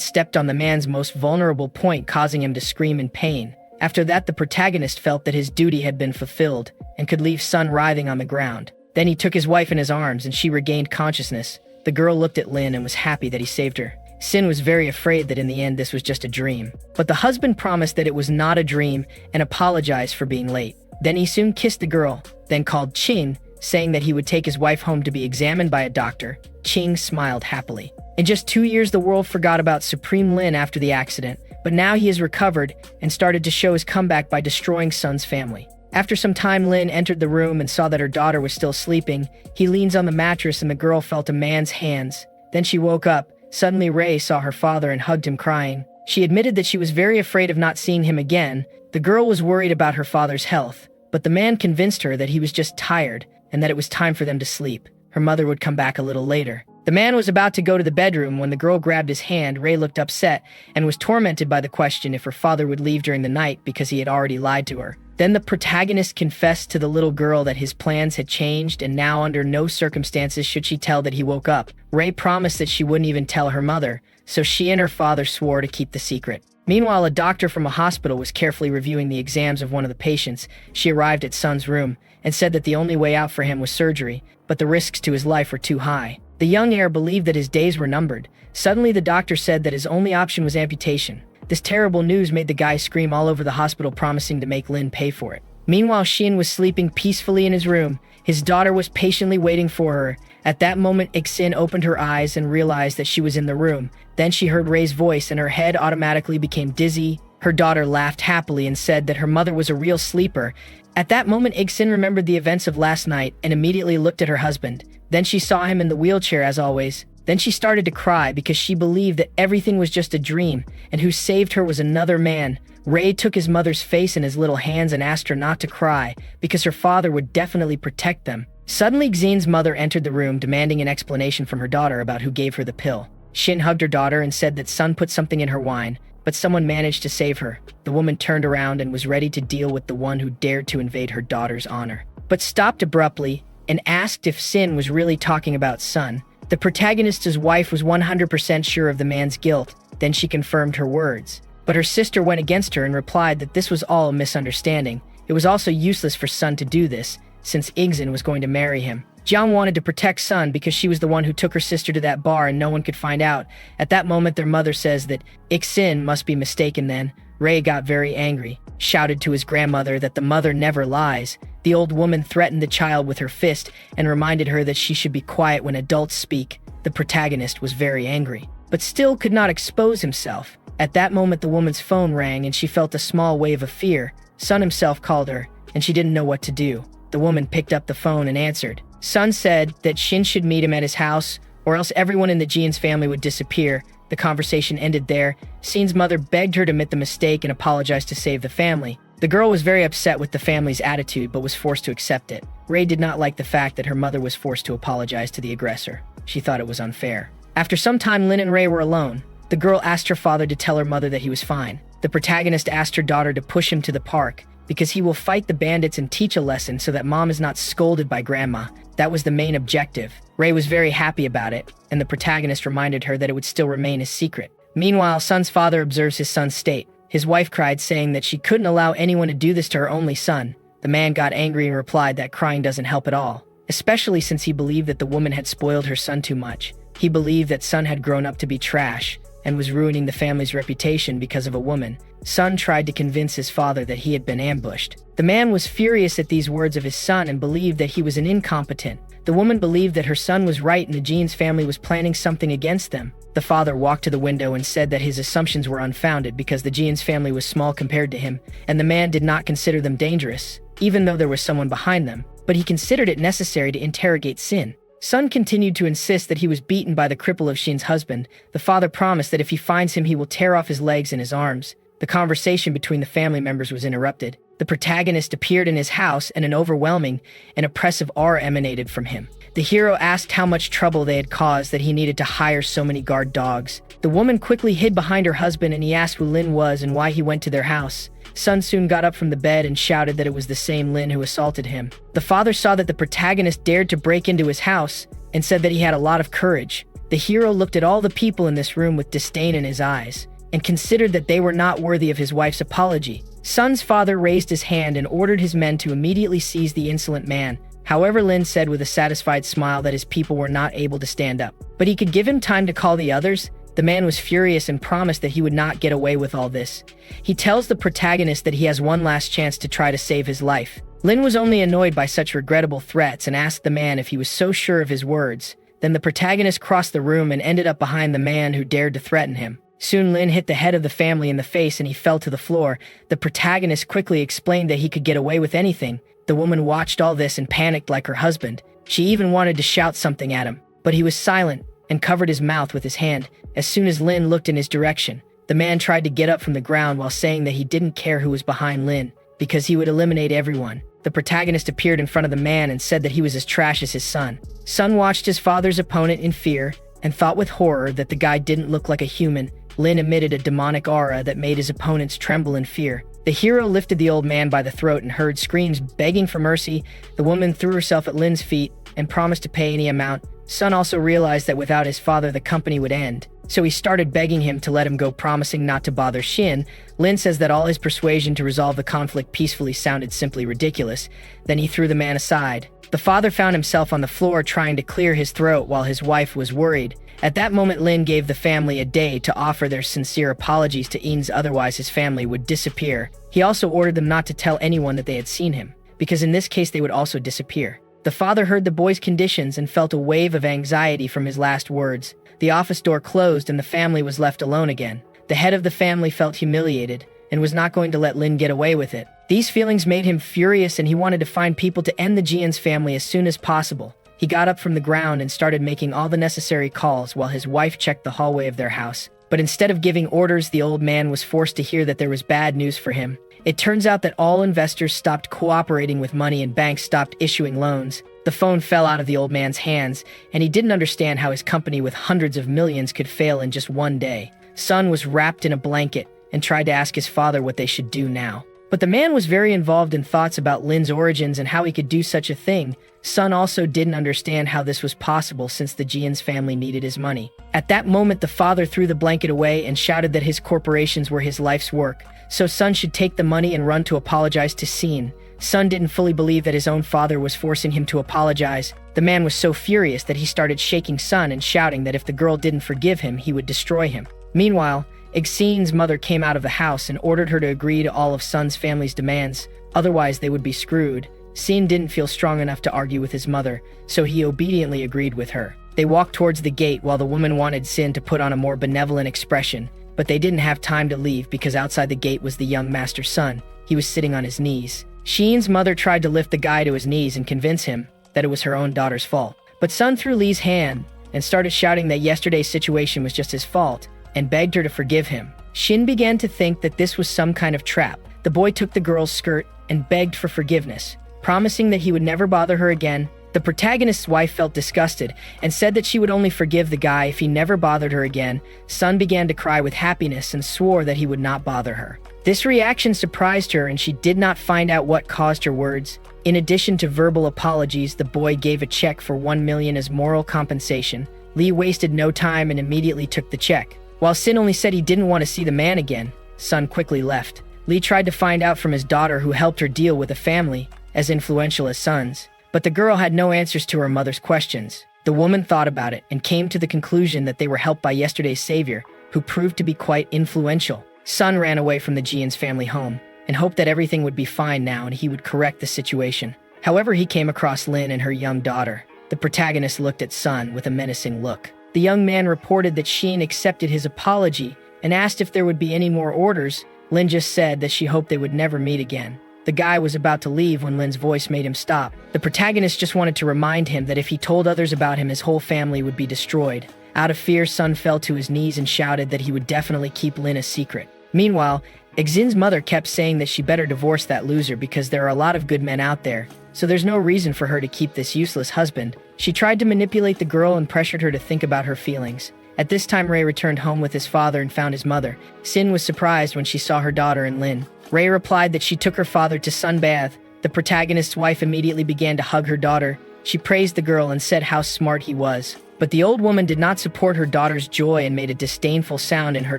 stepped on the man's most vulnerable point, causing him to scream in pain. After that, the protagonist felt that his duty had been fulfilled and could leave Sun writhing on the ground. Then he took his wife in his arms and she regained consciousness. The girl looked at Lin and was happy that he saved her. Sin was very afraid that in the end this was just a dream. But the husband promised that it was not a dream and apologized for being late. Then he soon kissed the girl, then called Qing, saying that he would take his wife home to be examined by a doctor. Qing smiled happily. In just 2 years, the world forgot about Supreme Lin after the accident, but now he has recovered and started to show his comeback by destroying Sun's family. After some time, Lin entered the room and saw that her daughter was still sleeping. He leans on the mattress and the girl felt a man's hands. Then she woke up. Suddenly, Ray saw her father and hugged him, crying. She admitted that she was very afraid of not seeing him again. The girl was worried about her father's health, but the man convinced her that he was just tired and that it was time for them to sleep. Her mother would come back a little later. The man was about to go to the bedroom when the girl grabbed his hand. Ray looked upset and was tormented by the question if her father would leave during the night because he had already lied to her. Then the protagonist confessed to the little girl that his plans had changed and now under no circumstances should she tell that he woke up. Ray promised that she wouldn't even tell her mother, so she and her father swore to keep the secret. Meanwhile, a doctor from a hospital was carefully reviewing the exams of one of the patients. She arrived at Sun's room and said that the only way out for him was surgery, but the risks to his life were too high. The young heir believed that his days were numbered. Suddenly, the doctor said that his only option was amputation. This terrible news made the guy scream all over the hospital, promising to make Lin pay for it. Meanwhile, Xin was sleeping peacefully in his room. His daughter was patiently waiting for her. At that moment, Ixin opened her eyes and realized that she was in the room. Then she heard Ray's voice and her head automatically became dizzy. Her daughter laughed happily and said that her mother was a real sleeper. At that moment, Ixin remembered the events of last night and immediately looked at her husband. Then she saw him in the wheelchair as always. Then she started to cry because she believed that everything was just a dream and who saved her was another man. Ray took his mother's face in his little hands and asked her not to cry because her father would definitely protect them. Suddenly, Xine's mother entered the room demanding an explanation from her daughter about who gave her the pill. Xin hugged her daughter and said that Sun put something in her wine, but someone managed to save her. The woman turned around and was ready to deal with the one who dared to invade her daughter's honor, but stopped abruptly and asked if Sin was really talking about Sun. The protagonist's wife was 100% sure of the man's guilt. Then she confirmed her words. But her sister went against her and replied that this was all a misunderstanding. It was also useless for Sun to do this, since Ixin was going to marry him. Jiang wanted to protect Sun because she was the one who took her sister to that bar and no one could find out. At that moment, their mother says that Ixin must be mistaken then. Ray got very angry, shouted to his grandmother that the mother never lies. The old woman threatened the child with her fist and reminded her that she should be quiet when adults speak. The protagonist was very angry, but still could not expose himself. At that moment, the woman's phone rang and she felt a small wave of fear. Sun himself called her, and she didn't know what to do. The woman picked up the phone and answered. Sun said that Shin should meet him at his house, or else everyone in the Jian's family would disappear. The conversation ended there. Shin's mother begged her to admit the mistake and apologize to save the family. The girl was very upset with the family's attitude, but was forced to accept it. Ray did not like the fact that her mother was forced to apologize to the aggressor. She thought it was unfair. After some time, Lin and Ray were alone. The girl asked her father to tell her mother that he was fine. The protagonist asked her daughter to push him to the park, because he will fight the bandits and teach a lesson so that mom is not scolded by grandma. That was the main objective. Ray was very happy about it, and the protagonist reminded her that it would still remain a secret. Meanwhile, Sun's father observes his son's state. His wife cried, saying that she couldn't allow anyone to do this to her only son. The man got angry and replied that crying doesn't help at all, especially since he believed that the woman had spoiled her son too much. He believed that Sun had grown up to be trash and was ruining the family's reputation because of a woman. Sun tried to convince his father that he had been ambushed. The man was furious at these words of his son and believed that he was an incompetent. The woman believed that her son was right and the Jean's family was planning something against them. The father walked to the window and said that his assumptions were unfounded because the Jean's family was small compared to him, and the man did not consider them dangerous, even though there was someone behind them, but he considered it necessary to interrogate Sin. Sun continued to insist that he was beaten by the cripple of Shin's husband. The father promised that if he finds him, he will tear off his legs and his arms. The conversation between the family members was interrupted. The protagonist appeared in his house and an overwhelming and oppressive aura emanated from him. The hero asked how much trouble they had caused that he needed to hire so many guard dogs. The woman quickly hid behind her husband and he asked who Lin was and why he went to their house. Sun soon got up from the bed and shouted that it was the same Lin who assaulted him. The father saw that the protagonist dared to break into his house and said that he had a lot of courage. The hero looked at all the people in this room with disdain in his eyes and considered that they were not worthy of his wife's apology. Sun's father raised his hand and ordered his men to immediately seize the insolent man. However, Lin said with a satisfied smile that his people were not able to stand up, but he could give him time to call the others. The man was furious and promised that he would not get away with all this. He tells the protagonist that he has one last chance to try to save his life. Lin was only annoyed by such regrettable threats and asked the man if he was so sure of his words. Then the protagonist crossed the room and ended up behind the man who dared to threaten him. Soon Lin hit the head of the family in the face and he fell to the floor. The protagonist quickly explained that he could get away with anything. The woman watched all this and panicked like her husband. She even wanted to shout something at him, but he was silent and covered his mouth with his hand. As soon as Lin looked in his direction, the man tried to get up from the ground while saying that he didn't care who was behind Lin, because he would eliminate everyone. The protagonist appeared in front of the man and said that he was as trash as his son. Sun watched his father's opponent in fear and thought with horror that the guy didn't look like a human. Lin emitted a demonic aura that made his opponents tremble in fear. The hero lifted the old man by the throat and heard screams begging for mercy. The woman threw herself at Lin's feet and promised to pay any amount. Sun also realized that without his father the company would end, so he started begging him to let him go, promising not to bother Shin. Lin says that all his persuasion to resolve the conflict peacefully sounded simply ridiculous. Then he threw the man aside. The father found himself on the floor trying to clear his throat while his wife was worried. At that moment, Lin gave the family a day to offer their sincere apologies to Eanes, otherwise his family would disappear. He also ordered them not to tell anyone that they had seen him, because in this case they would also disappear. The father heard the boy's conditions and felt a wave of anxiety from his last words. The office door closed and the family was left alone again. The head of the family felt humiliated and was not going to let Lin get away with it. These feelings made him furious and he wanted to find people to end the Jian's family as soon as possible. He got up from the ground and started making all the necessary calls while his wife checked the hallway of their house. But instead of giving orders, the old man was forced to hear that there was bad news for him. It turns out that all investors stopped cooperating with money and banks stopped issuing loans. The phone fell out of the old man's hands, and he didn't understand how his company with hundreds of millions could fail in just one day. Sun was wrapped in a blanket and tried to ask his father what they should do now. But the man was very involved in thoughts about Lin's origins and how he could do such a thing. Sun also didn't understand how this was possible since the Jian's family needed his money. At that moment, the father threw the blanket away and shouted that his corporations were his life's work, so Sun should take the money and run to apologize to Sin. Sun didn't fully believe that his own father was forcing him to apologize. The man was so furious that he started shaking Sun and shouting that if the girl didn't forgive him, he would destroy him. Meanwhile, Xin's mother came out of the house and ordered her to agree to all of Sun's family's demands, otherwise they would be screwed. Xin didn't feel strong enough to argue with his mother, so he obediently agreed with her. They walked towards the gate while the woman wanted Xin to put on a more benevolent expression, but they didn't have time to leave because outside the gate was the young master's son. He was sitting on his knees. Xin's mother tried to lift the guy to his knees and convince him that it was her own daughter's fault. But Sun threw Li's hand and started shouting that yesterday's situation was just his fault and begged her to forgive him. Xin began to think that this was some kind of trap. The boy took the girl's skirt and begged for forgiveness, promising that he would never bother her again. The protagonist's wife felt disgusted and said that she would only forgive the guy if he never bothered her again. Sun began to cry with happiness and swore that he would not bother her. This reaction surprised her and she did not find out what caused her words. In addition to verbal apologies, the boy gave a check for 1 million as moral compensation. Li wasted no time and immediately took the check. While Sin only said he didn't want to see the man again, Sun quickly left. Li tried to find out from his daughter who helped her deal with a family as influential as Sun's, but the girl had no answers to her mother's questions. The woman thought about it and came to the conclusion that they were helped by yesterday's savior, who proved to be quite influential. Sun ran away from the Jian's family home and hoped that everything would be fine now and he would correct the situation. However, he came across Lin and her young daughter. The protagonist looked at Sun with a menacing look. The young man reported that Xin accepted his apology and asked if there would be any more orders. Lin just said that she hoped they would never meet again. The guy was about to leave when Lin's voice made him stop. The protagonist just wanted to remind him that if he told others about him, his whole family would be destroyed. Out of fear, Sun fell to his knees and shouted that he would definitely keep Lin a secret. Meanwhile, Xin's mother kept saying that she better divorce that loser because there are a lot of good men out there, so there's no reason for her to keep this useless husband. She tried to manipulate the girl and pressured her to think about her feelings. At this time, Ray returned home with his father and found his mother. Sin was surprised when she saw her daughter and Lin. Ray replied that she took her father to sunbathe. The protagonist's wife immediately began to hug her daughter. She praised the girl and said how smart he was. But the old woman did not support her daughter's joy and made a disdainful sound in her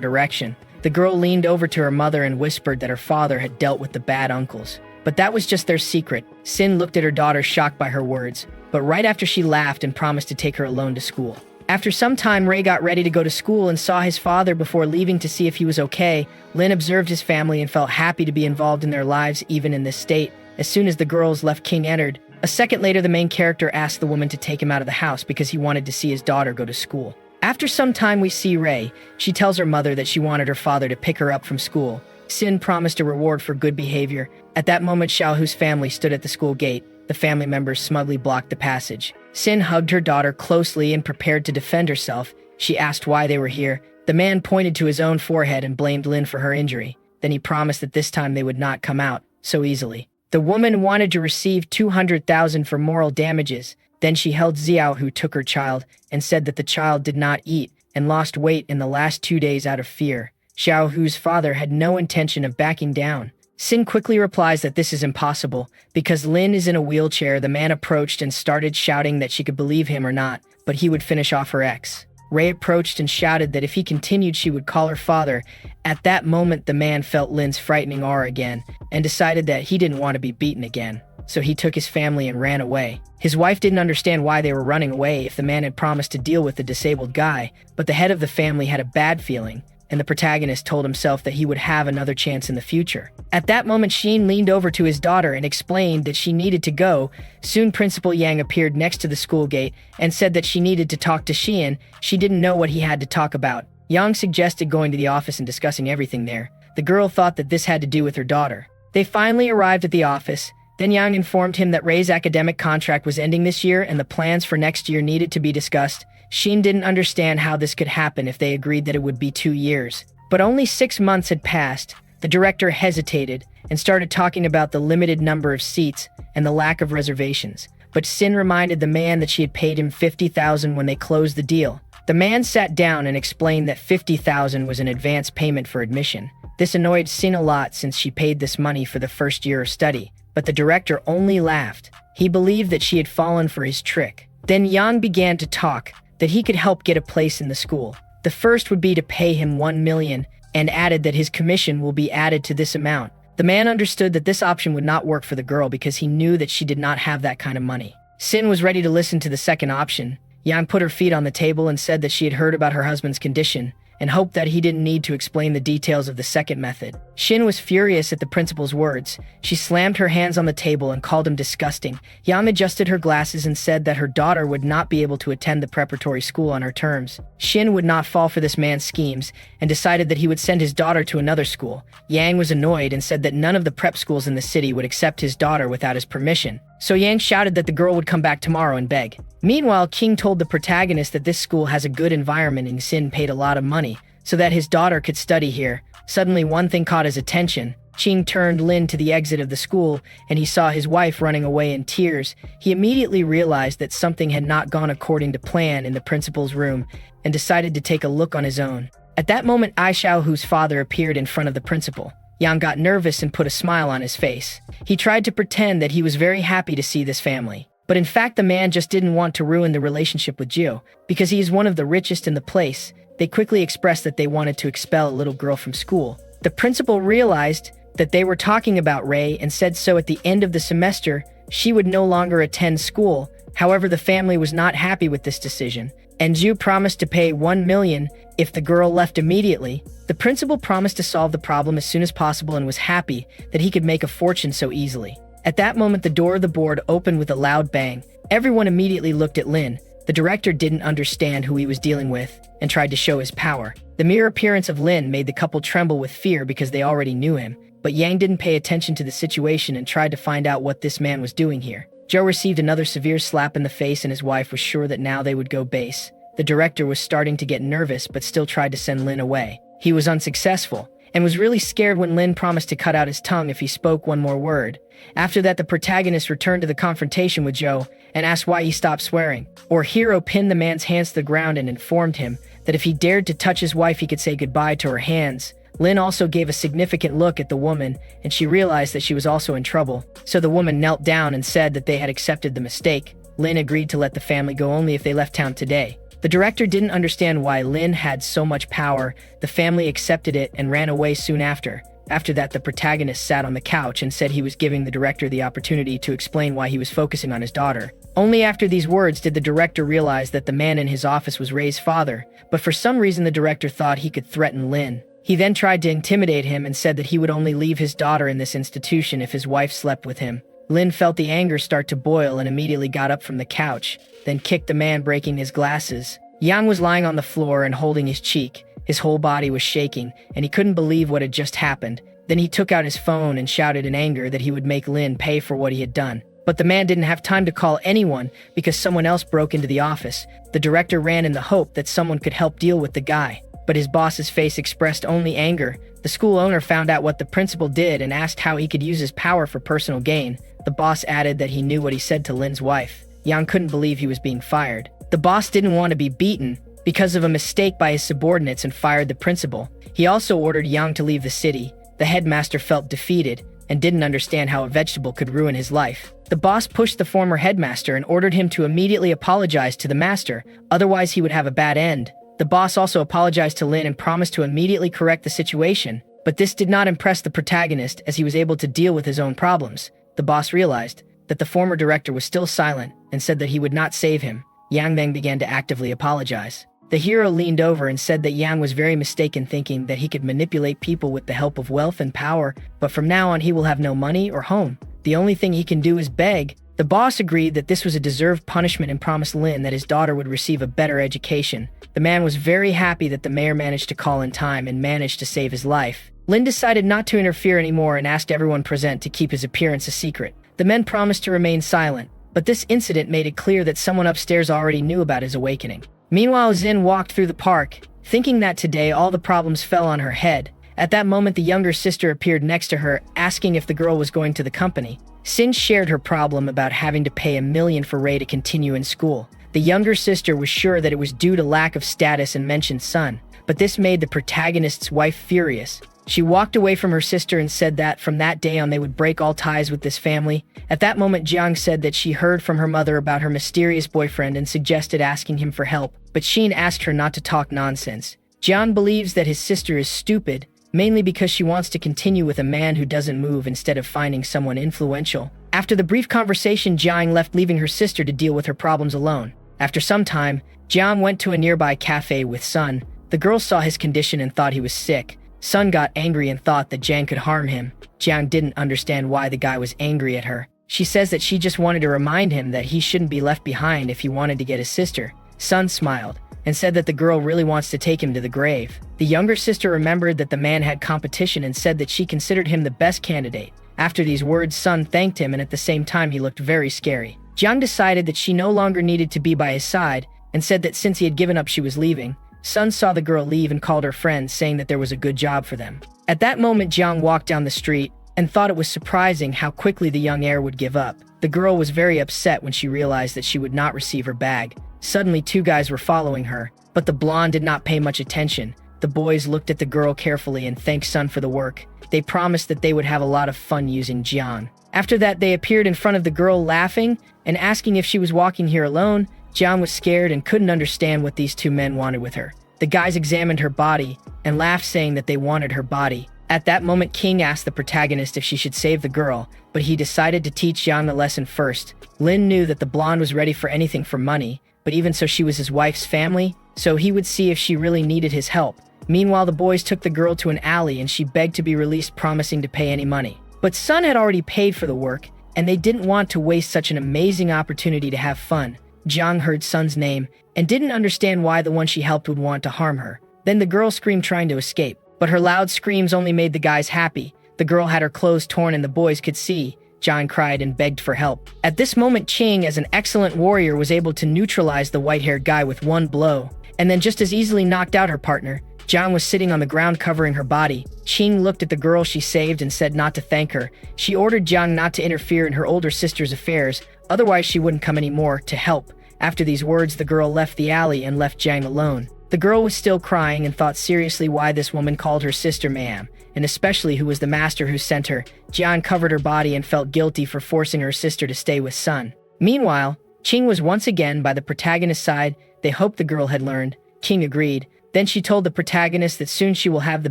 direction. The girl leaned over to her mother and whispered that her father had dealt with the bad uncles. But that was just their secret. Sin looked at her daughter, shocked by her words, but right after she laughed and promised to take her alone to school. After some time, Ray got ready to go to school and saw his father before leaving to see if he was okay. Lin observed his family and felt happy to be involved in their lives even in this state. As soon as the girls left, King entered. A second later, the main character asked the woman to take him out of the house because he wanted to see his daughter go to school. After some time, we see Ray. She tells her mother that she wanted her father to pick her up from school. Sin promised a reward for good behavior. At that moment, Xiaohu's family stood at the school gate. The family members smugly blocked the passage. Sin hugged her daughter closely and prepared to defend herself. She asked why they were here. The man pointed to his own forehead and blamed Lin for her injury. Then he promised that this time they would not come out so easily. The woman wanted to receive 200,000 for moral damages. Then she held Xiao, who took her child, and said that the child did not eat and lost weight in the last 2 days out of fear. Xiao Hu's father had no intention of backing down. Sin quickly replies that this is impossible. Because Lin is in a wheelchair, the man approached and started shouting that she could believe him or not, but he would finish off her ex. Ray approached and shouted that if he continued, she would call her father. At that moment, the man felt Lin's frightening aura again and decided that he didn't want to be beaten again. So he took his family and ran away. His wife didn't understand why they were running away if the man had promised to deal with the disabled guy, but the head of the family had a bad feeling, and the protagonist told himself that he would have another chance in the future. At that moment, Xin leaned over to his daughter and explained that she needed to go. Soon Principal Yang appeared next to the school gate and said that she needed to talk to Xian. She didn't know what he had to talk about. Yang suggested going to the office and discussing everything there. The girl thought that this had to do with her daughter. They finally arrived at the office. Then Yang informed him that Ray's academic contract was ending this year and the plans for next year needed to be discussed. Xin didn't understand how this could happen if they agreed that it would be 2 years. But only 6 months had passed. The director hesitated and started talking about the limited number of seats and the lack of reservations. But Xin reminded the man that she had paid him 50,000 when they closed the deal. The man sat down and explained that 50,000 was an advance payment for admission. This annoyed Xin a lot since she paid this money for the first year of study. But the director only laughed. He believed that she had fallen for his trick. Then Yang began to talk that he could help get a place in the school. The first would be to pay him 1 million and added that his commission will be added to this amount. The man understood that this option would not work for the girl because he knew that she did not have that kind of money. Xin was ready to listen to the second option. Yang put her feet on the table and said that she had heard about her husband's condition and hoped that he didn't need to explain the details of the second method. Xin was furious at the principal's words. She slammed her hands on the table and called him disgusting. Yang adjusted her glasses and said that her daughter would not be able to attend the preparatory school on her terms. Xin would not fall for this man's schemes and decided that he would send his daughter to another school. Yang was annoyed and said that none of the prep schools in the city would accept his daughter without his permission. So Yang shouted that the girl would come back tomorrow and beg. Meanwhile, King told the protagonist that this school has a good environment and Xin paid a lot of money so that his daughter could study here. Suddenly, one thing caught his attention. Qing turned Lin to the exit of the school and he saw his wife running away in tears. He immediately realized that something had not gone according to plan in the principal's room and decided to take a look on his own. At that moment, Ai Xiaohu's father appeared in front of the principal. Yang got nervous and put a smile on his face. He tried to pretend that he was very happy to see this family. But in fact, the man just didn't want to ruin the relationship with Jiu, because he is one of the richest in the place. They quickly expressed that they wanted to expel a little girl from school. The principal realized that they were talking about Ray and said so at the end of the semester, she would no longer attend school. However, the family was not happy with this decision, and Jiu promised to pay 1 million if the girl left immediately. The principal promised to solve the problem as soon as possible and was happy that he could make a fortune so easily. At that moment, the door of the board opened with a loud bang. Everyone immediately looked at Lin. The director didn't understand who he was dealing with and tried to show his power. The mere appearance of Lin made the couple tremble with fear because they already knew him. But Yang didn't pay attention to the situation and tried to find out what this man was doing here. Joe received another severe slap in the face and his wife was sure that now they would go base. The director was starting to get nervous but still tried to send Lin away. He was unsuccessful, and was really scared when Lin promised to cut out his tongue if he spoke one more word. After that, the protagonist returned to the confrontation with Joe and asked why he stopped swearing. Our hero pinned the man's hands to the ground and informed him that if he dared to touch his wife, he could say goodbye to her hands. Lin also gave a significant look at the woman, and she realized that she was also in trouble. So the woman knelt down and said that they had accepted the mistake. Lin agreed to let the family go only if they left town today. The director didn't understand why Lin had so much power. The family accepted it and ran away soon after. After that, the protagonist sat on the couch and said he was giving the director the opportunity to explain why he was focusing on his daughter. Only after these words did the director realize that the man in his office was Ray's father, but for some reason the director thought he could threaten Lin. He then tried to intimidate him and said that he would only leave his daughter in this institution if his wife slept with him. Lin felt the anger start to boil and immediately got up from the couch, then kicked the man, breaking his glasses. Yang was lying on the floor and holding his cheek. His whole body was shaking, and he couldn't believe what had just happened. Then he took out his phone and shouted in anger that he would make Lin pay for what he had done. But the man didn't have time to call anyone because someone else broke into the office. The director ran in the hope that someone could help deal with the guy, but his boss's face expressed only anger. The school owner found out what the principal did and asked how he could use his power for personal gain. The boss added that he knew what he said to Lin's wife. Yang couldn't believe he was being fired. The boss didn't want to be beaten because of a mistake by his subordinates and fired the principal. He also ordered Yang to leave the city. The headmaster felt defeated and didn't understand how a vegetable could ruin his life. The boss pushed the former headmaster and ordered him to immediately apologize to the master, otherwise he would have a bad end. The boss also apologized to Lin and promised to immediately correct the situation, but this did not impress the protagonist as he was able to deal with his own problems. The boss realized that the former director was still silent and said that he would not save him. Yang then began to actively apologize. The hero leaned over and said that Yang was very mistaken, thinking that he could manipulate people with the help of wealth and power, but from now on he will have no money or home. The only thing he can do is beg. The boss agreed that this was a deserved punishment and promised Lin that his daughter would receive a better education. The man was very happy that the mayor managed to call in time and managed to save his life. Lin decided not to interfere anymore and asked everyone present to keep his appearance a secret. The men promised to remain silent, but this incident made it clear that someone upstairs already knew about his awakening. Meanwhile, Xin walked through the park, thinking that today all the problems fell on her head. At that moment, the younger sister appeared next to her, asking if the girl was going to the company. Xin shared her problem about having to pay $1 million for Ray to continue in school. The younger sister was sure that it was due to lack of status and mentioned son, but this made the protagonist's wife furious. She walked away from her sister and said that from that day on they would break all ties with this family. At that moment, Jiang said that she heard from her mother about her mysterious boyfriend and suggested asking him for help, but Xin asked her not to talk nonsense. Jiang believes that his sister is stupid, mainly because she wants to continue with a man who doesn't move instead of finding someone influential. After the brief conversation, Jiang left, leaving her sister to deal with her problems alone. After some time, Jiang went to a nearby cafe with Sun. The girl saw his condition and thought he was sick. Sun got angry and thought that Jiang could harm him. Jiang didn't understand why the guy was angry at her. She says that she just wanted to remind him that he shouldn't be left behind if he wanted to get his sister. Sun smiled and said that the girl really wants to take him to the grave. The younger sister remembered that the man had competition and said that she considered him the best candidate. After these words, Sun thanked him, and at the same time he looked very scary. Jiang decided that she no longer needed to be by his side and said that since he had given up, she was leaving. Sun saw the girl leave and called her friends, saying that there was a good job for them. At that moment, Jiang walked down the street and thought it was surprising how quickly the young heir would give up. The girl was very upset when she realized that she would not receive her bag. Suddenly, 2 guys were following her, but the blonde did not pay much attention. The boys looked at the girl carefully and thanked Sun for the work. They promised that they would have a lot of fun using Jiang. After that, they appeared in front of the girl, laughing and asking if she was walking here alone. Jiang was scared and couldn't understand what these 2 men wanted with her. The guys examined her body and laughed, saying that they wanted her body. At that moment, King asked the protagonist if she should save the girl, but he decided to teach Jiang the lesson first. Lin knew that the blonde was ready for anything for money, but even so, she was his wife's family, so he would see if she really needed his help. Meanwhile, the boys took the girl to an alley and she begged to be released, promising to pay any money. But Sun had already paid for the work, and they didn't want to waste such an amazing opportunity to have fun. Jiang heard Sun's name and didn't understand why the one she helped would want to harm her. Then the girl screamed, trying to escape, but her loud screams only made the guys happy. The girl had her clothes torn and the boys could see. Jiang cried and begged for help. At this moment, Qing, as an excellent warrior, was able to neutralize the white-haired guy with one blow, and then just as easily knocked out her partner. Jiang was sitting on the ground covering her body. Qing looked at the girl she saved and said not to thank her. She ordered Jiang not to interfere in her older sister's affairs, otherwise she wouldn't come anymore to help. After these words, the girl left the alley and left Jiang alone. The girl was still crying and thought seriously why this woman called her sister ma'am, and especially who was the master who sent her. Jiang covered her body and felt guilty for forcing her sister to stay with Sun. Meanwhile, Qing was once again by the protagonist's side. They hoped the girl had learned. Qing agreed. Then she told the protagonist that soon she will have the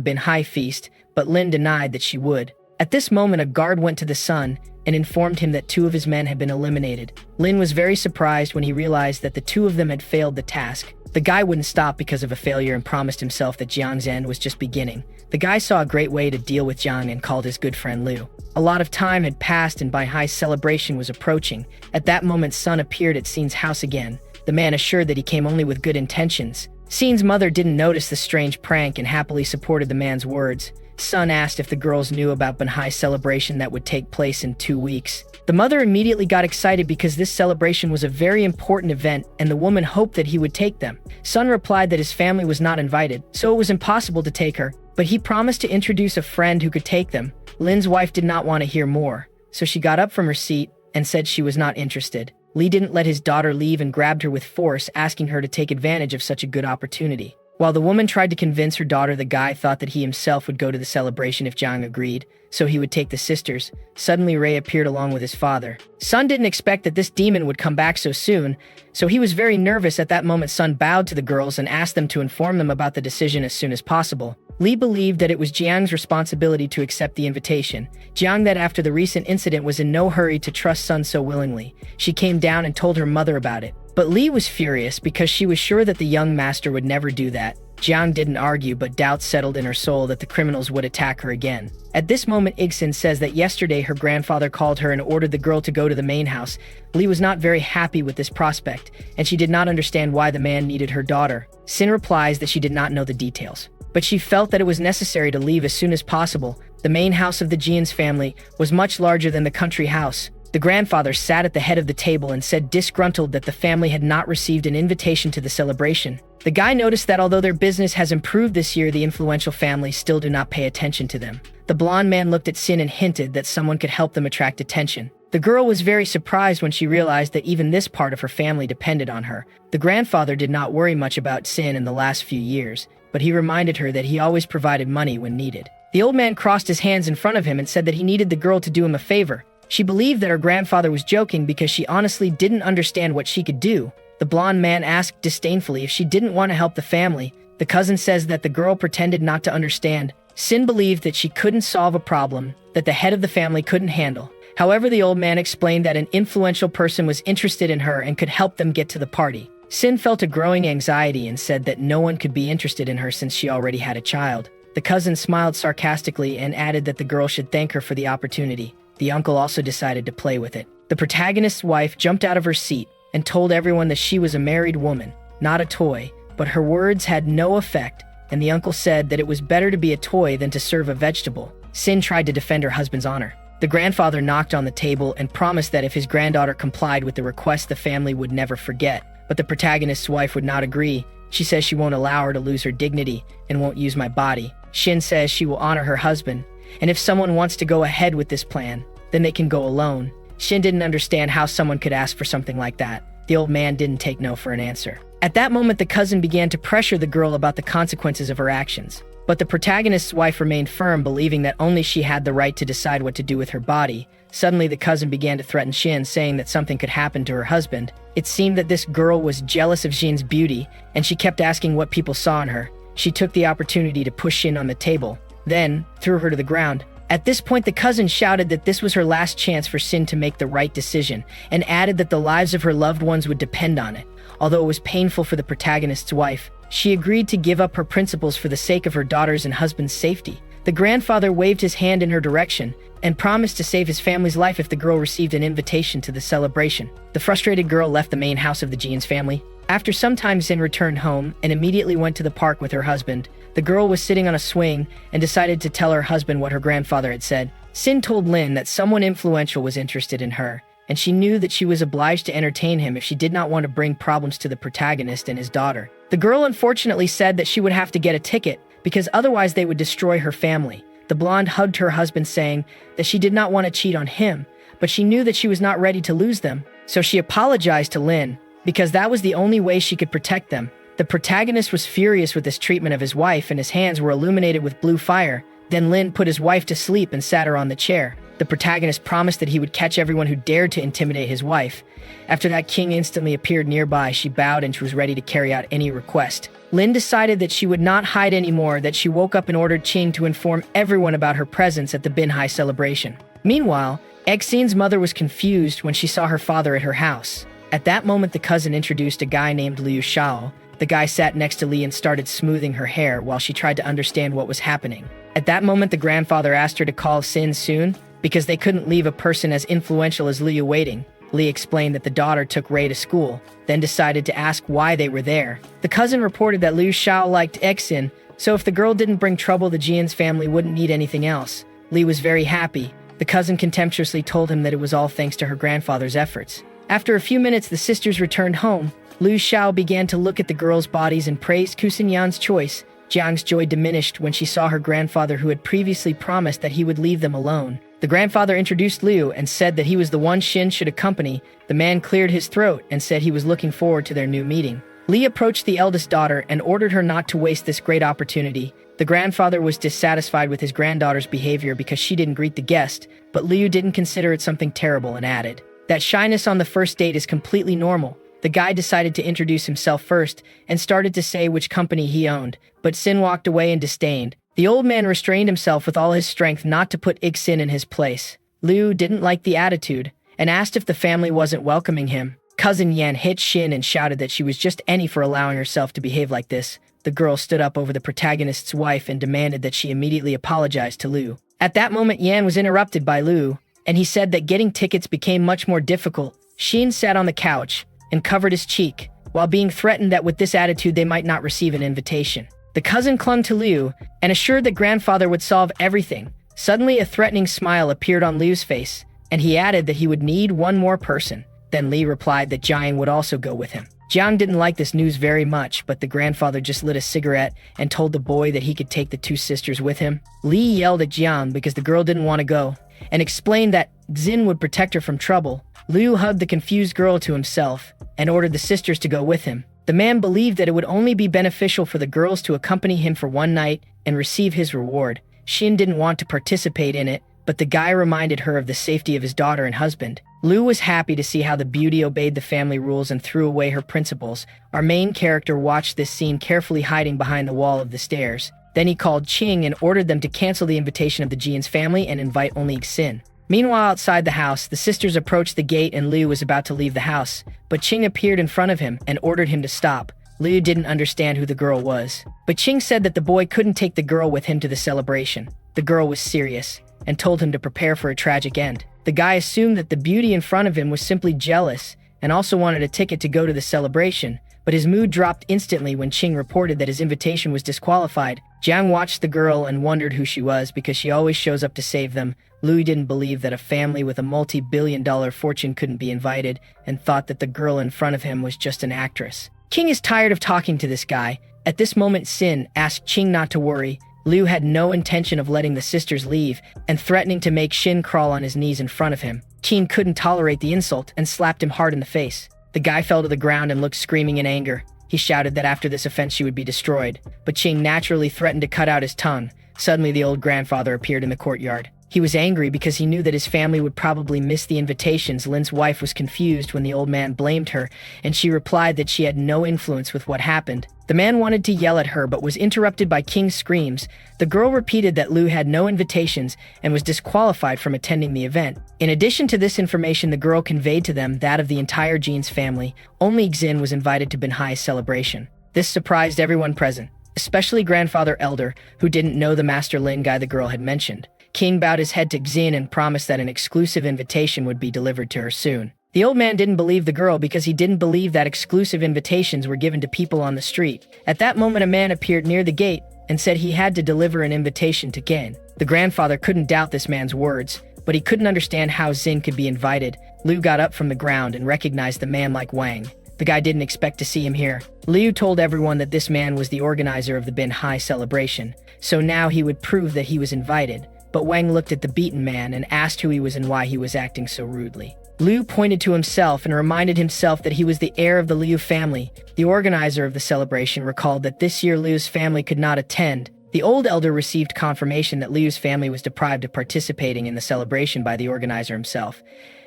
Binhai feast, but Lin denied that she would. At this moment, a guard went to the Sun and informed him that 2 of his men had been eliminated. Lin was very surprised when he realized that the 2 of them had failed the task. The guy wouldn't stop because of a failure and promised himself that Jiang's end was just beginning. The guy saw a great way to deal with Jiang and called his good friend Liu. A lot of time had passed and Binhai's celebration was approaching. At that moment, Sun appeared at Sin's house again. The man assured that he came only with good intentions. Sin's mother didn't notice the strange prank and happily supported the man's words. Sun asked if the girls knew about Binhai's celebration that would take place in 2 weeks. The mother immediately got excited because this celebration was a very important event and the woman hoped that he would take them. Sun replied that his family was not invited, so it was impossible to take her, but he promised to introduce a friend who could take them. Lin's wife did not want to hear more, so she got up from her seat and said she was not interested. Li didn't let his daughter leave and grabbed her with force, asking her to take advantage of such a good opportunity. While the woman tried to convince her daughter, the guy thought that he himself would go to the celebration if Jiang agreed, so he would take the sisters. Suddenly, Ray appeared along with his father. Sun didn't expect that this demon would come back so soon, so he was very nervous. At that moment, Sun bowed to the girls and asked them to inform them about the decision as soon as possible. Li believed that it was Jiang's responsibility to accept the invitation. Jiang, that after the recent incident, was in no hurry to trust Sun so willingly. She came down and told her mother about it. But Li was furious because she was sure that the young master would never do that. Jiang didn't argue, but doubts settled in her soul that the criminals would attack her again. At this moment, Igsin says that yesterday her grandfather called her and ordered the girl to go to the main house. Li was not very happy with this prospect, and she did not understand why the man needed her daughter. Sin replies that she did not know the details, but she felt that it was necessary to leave as soon as possible. The main house of the Jian's family was much larger than the country house. The grandfather sat at the head of the table and said disgruntled that the family had not received an invitation to the celebration. The guy noticed that although their business has improved this year, the influential families still do not pay attention to them. The blonde man looked at Sin and hinted that someone could help them attract attention. The girl was very surprised when she realized that even this part of her family depended on her. The grandfather did not worry much about Sin in the last few years, but he reminded her that he always provided money when needed. The old man crossed his hands in front of him and said that he needed the girl to do him a favor. She believed that her grandfather was joking because she honestly didn't understand what she could do. The blonde man asked disdainfully if she didn't want to help the family. The cousin says that the girl pretended not to understand. Sin believed that she couldn't solve a problem that the head of the family couldn't handle. However, the old man explained that an influential person was interested in her and could help them get to the party. Sin felt a growing anxiety and said that no one could be interested in her since she already had a child. The cousin smiled sarcastically and added that the girl should thank her for the opportunity. The uncle also decided to play with it. The protagonist's wife jumped out of her seat and told everyone that she was a married woman, not a toy, but her words had no effect, and the uncle said that it was better to be a toy than to serve a vegetable. Sin tried to defend her husband's honor. The grandfather knocked on the table and promised that if his granddaughter complied with the request, the family would never forget. But the protagonist's wife would not agree. She says she won't allow her to lose her dignity and won't use my body. Shin says she will honor her husband, and if someone wants to go ahead with this plan, then they can go alone. Shin didn't understand how someone could ask for something like that. The old man didn't take no for an answer. At that moment, the cousin began to pressure the girl about the consequences of her actions. But the protagonist's wife remained firm, believing that only she had the right to decide what to do with her body. Suddenly, the cousin began to threaten Shin, saying that something could happen to her husband. It seemed that this girl was jealous of Shin's beauty, and she kept asking what people saw in her. She took the opportunity to push Shin on the table, then threw her to the ground. At this point, the cousin shouted that this was her last chance for Sin to make the right decision, and added that the lives of her loved ones would depend on it. Although it was painful for the protagonist's wife, she agreed to give up her principles for the sake of her daughter's and husband's safety. The grandfather waved his hand in her direction and promised to save his family's life if the girl received an invitation to the celebration. The frustrated girl left the main house of the Jian's family. After some time, Sin returned home and immediately went to the park with her husband. The girl was sitting on a swing and decided to tell her husband what her grandfather had said. Sin told Lin that someone influential was interested in her, and she knew that she was obliged to entertain him if she did not want to bring problems to the protagonist and his daughter. The girl unfortunately said that she would have to get a ticket, because otherwise they would destroy her family. The blonde hugged her husband, saying that she did not want to cheat on him, but she knew that she was not ready to lose them. So she apologized to Lin, because that was the only way she could protect them. The protagonist was furious with this treatment of his wife, and his hands were illuminated with blue fire. Then Lin put his wife to sleep and sat her on the chair. The protagonist promised that he would catch everyone who dared to intimidate his wife. After that, King instantly appeared nearby. She bowed and she was ready to carry out any request. Lin decided that she would not hide anymore, that she woke up and ordered Qing to inform everyone about her presence at the Binhai celebration. Meanwhile, Exin's mother was confused when she saw her father at her house. At that moment, the cousin introduced a guy named Liu Shao. The guy sat next to Li and started smoothing her hair while she tried to understand what was happening. At that moment, the grandfather asked her to call Sin soon, because they couldn't leave a person as influential as Liu waiting. Li explained that the daughter took Ray to school, then decided to ask why they were there. The cousin reported that Liu Shao liked Exin, so if the girl didn't bring trouble, the Jian's family wouldn't need anything else. Li was very happy. The cousin contemptuously told him that it was all thanks to her grandfather's efforts. After a few minutes, the sisters returned home. Liu Shao began to look at the girls' bodies and praised Kusinyan's choice. Jiang's joy diminished when she saw her grandfather, who had previously promised that he would leave them alone. The grandfather introduced Liu and said that he was the one Xin should accompany. The man cleared his throat and said he was looking forward to their new meeting. Li approached the eldest daughter and ordered her not to waste this great opportunity. The grandfather was dissatisfied with his granddaughter's behavior because she didn't greet the guest, but Liu didn't consider it something terrible and added that shyness on the first date is completely normal. The guy decided to introduce himself first and started to say which company he owned, but Sin walked away in disdain. The old man restrained himself with all his strength not to put Xin in his place. Liu didn't like the attitude and asked if the family wasn't welcoming him. Cousin Yan hit Xin and shouted that she was just any for allowing herself to behave like this. The girl stood up over the protagonist's wife and demanded that she immediately apologize to Liu. At that moment, Yan was interrupted by Liu, and he said that getting tickets became much more difficult. Xin sat on the couch and covered his cheek, while being threatened that with this attitude they might not receive an invitation. The cousin clung to Liu and assured that grandfather would solve everything. Suddenly, a threatening smile appeared on Liu's face, and he added that he would need one more person. Then Li replied that Jiang would also go with him. Jiang didn't like this news very much, but the grandfather just lit a cigarette and told the boy that he could take the two sisters with him. Li yelled at Jiang because the girl didn't want to go, and explained that Xin would protect her from trouble. Liu hugged the confused girl to himself and ordered the sisters to go with him. The man believed that it would only be beneficial for the girls to accompany him for one night and receive his reward. Xin didn't want to participate in it, but the guy reminded her of the safety of his daughter and husband. Liu was happy to see how the beauty obeyed the family rules and threw away her principles. Our main character watched this scene carefully, hiding behind the wall of the stairs. Then he called Qing and ordered them to cancel the invitation of the Jian's family and invite only Xin. Meanwhile, outside the house, the sisters approached the gate and Liu was about to leave the house, but Qing appeared in front of him and ordered him to stop. Liu didn't understand who the girl was, but Qing said that the boy couldn't take the girl with him to the celebration. The girl was serious and told him to prepare for a tragic end. The guy assumed that the beauty in front of him was simply jealous and also wanted a ticket to go to the celebration, but his mood dropped instantly when Qing reported that his invitation was disqualified. Jiang watched the girl and wondered who she was because she always shows up to save them. Liu didn't believe that a family with a multi-billion-dollar fortune couldn't be invited and thought that the girl in front of him was just an actress. Qing is tired of talking to this guy. At this moment, Xin asked Qing not to worry. Liu had no intention of letting the sisters leave and threatening to make Xin crawl on his knees in front of him. Qing couldn't tolerate the insult and slapped him hard in the face. The guy fell to the ground and looked screaming in anger. He shouted that after this offense she would be destroyed, but Qing naturally threatened to cut out his tongue. Suddenly, the old grandfather appeared in the courtyard. He was angry because he knew that his family would probably miss the invitations. Lin's wife was confused when the old man blamed her, and she replied that she had no influence with what happened. The man wanted to yell at her but was interrupted by King's screams. The girl repeated that Liu had no invitations and was disqualified from attending the event. In addition to this information, the girl conveyed to them that of the entire Jin's family, only Xin was invited to Binhai's celebration. This surprised everyone present, especially Grandfather Elder, who didn't know the Master Lin guy the girl had mentioned. King bowed his head to Xin and promised that an exclusive invitation would be delivered to her soon. The old man didn't believe the girl because he didn't believe that exclusive invitations were given to people on the street. At that moment, a man appeared near the gate and said he had to deliver an invitation to Gen. The grandfather couldn't doubt this man's words, but he couldn't understand how Xin could be invited. Liu got up from the ground and recognized the man like Wang. The guy didn't expect to see him here. Liu told everyone that this man was the organizer of the Bin Hai celebration, so now he would prove that he was invited. But Wang looked at the beaten man and asked who he was and why he was acting so rudely. Liu pointed to himself and reminded himself that he was the heir of the Liu family. The organizer of the celebration recalled that this year Liu's family could not attend. The old elder received confirmation that Liu's family was deprived of participating in the celebration by the organizer himself.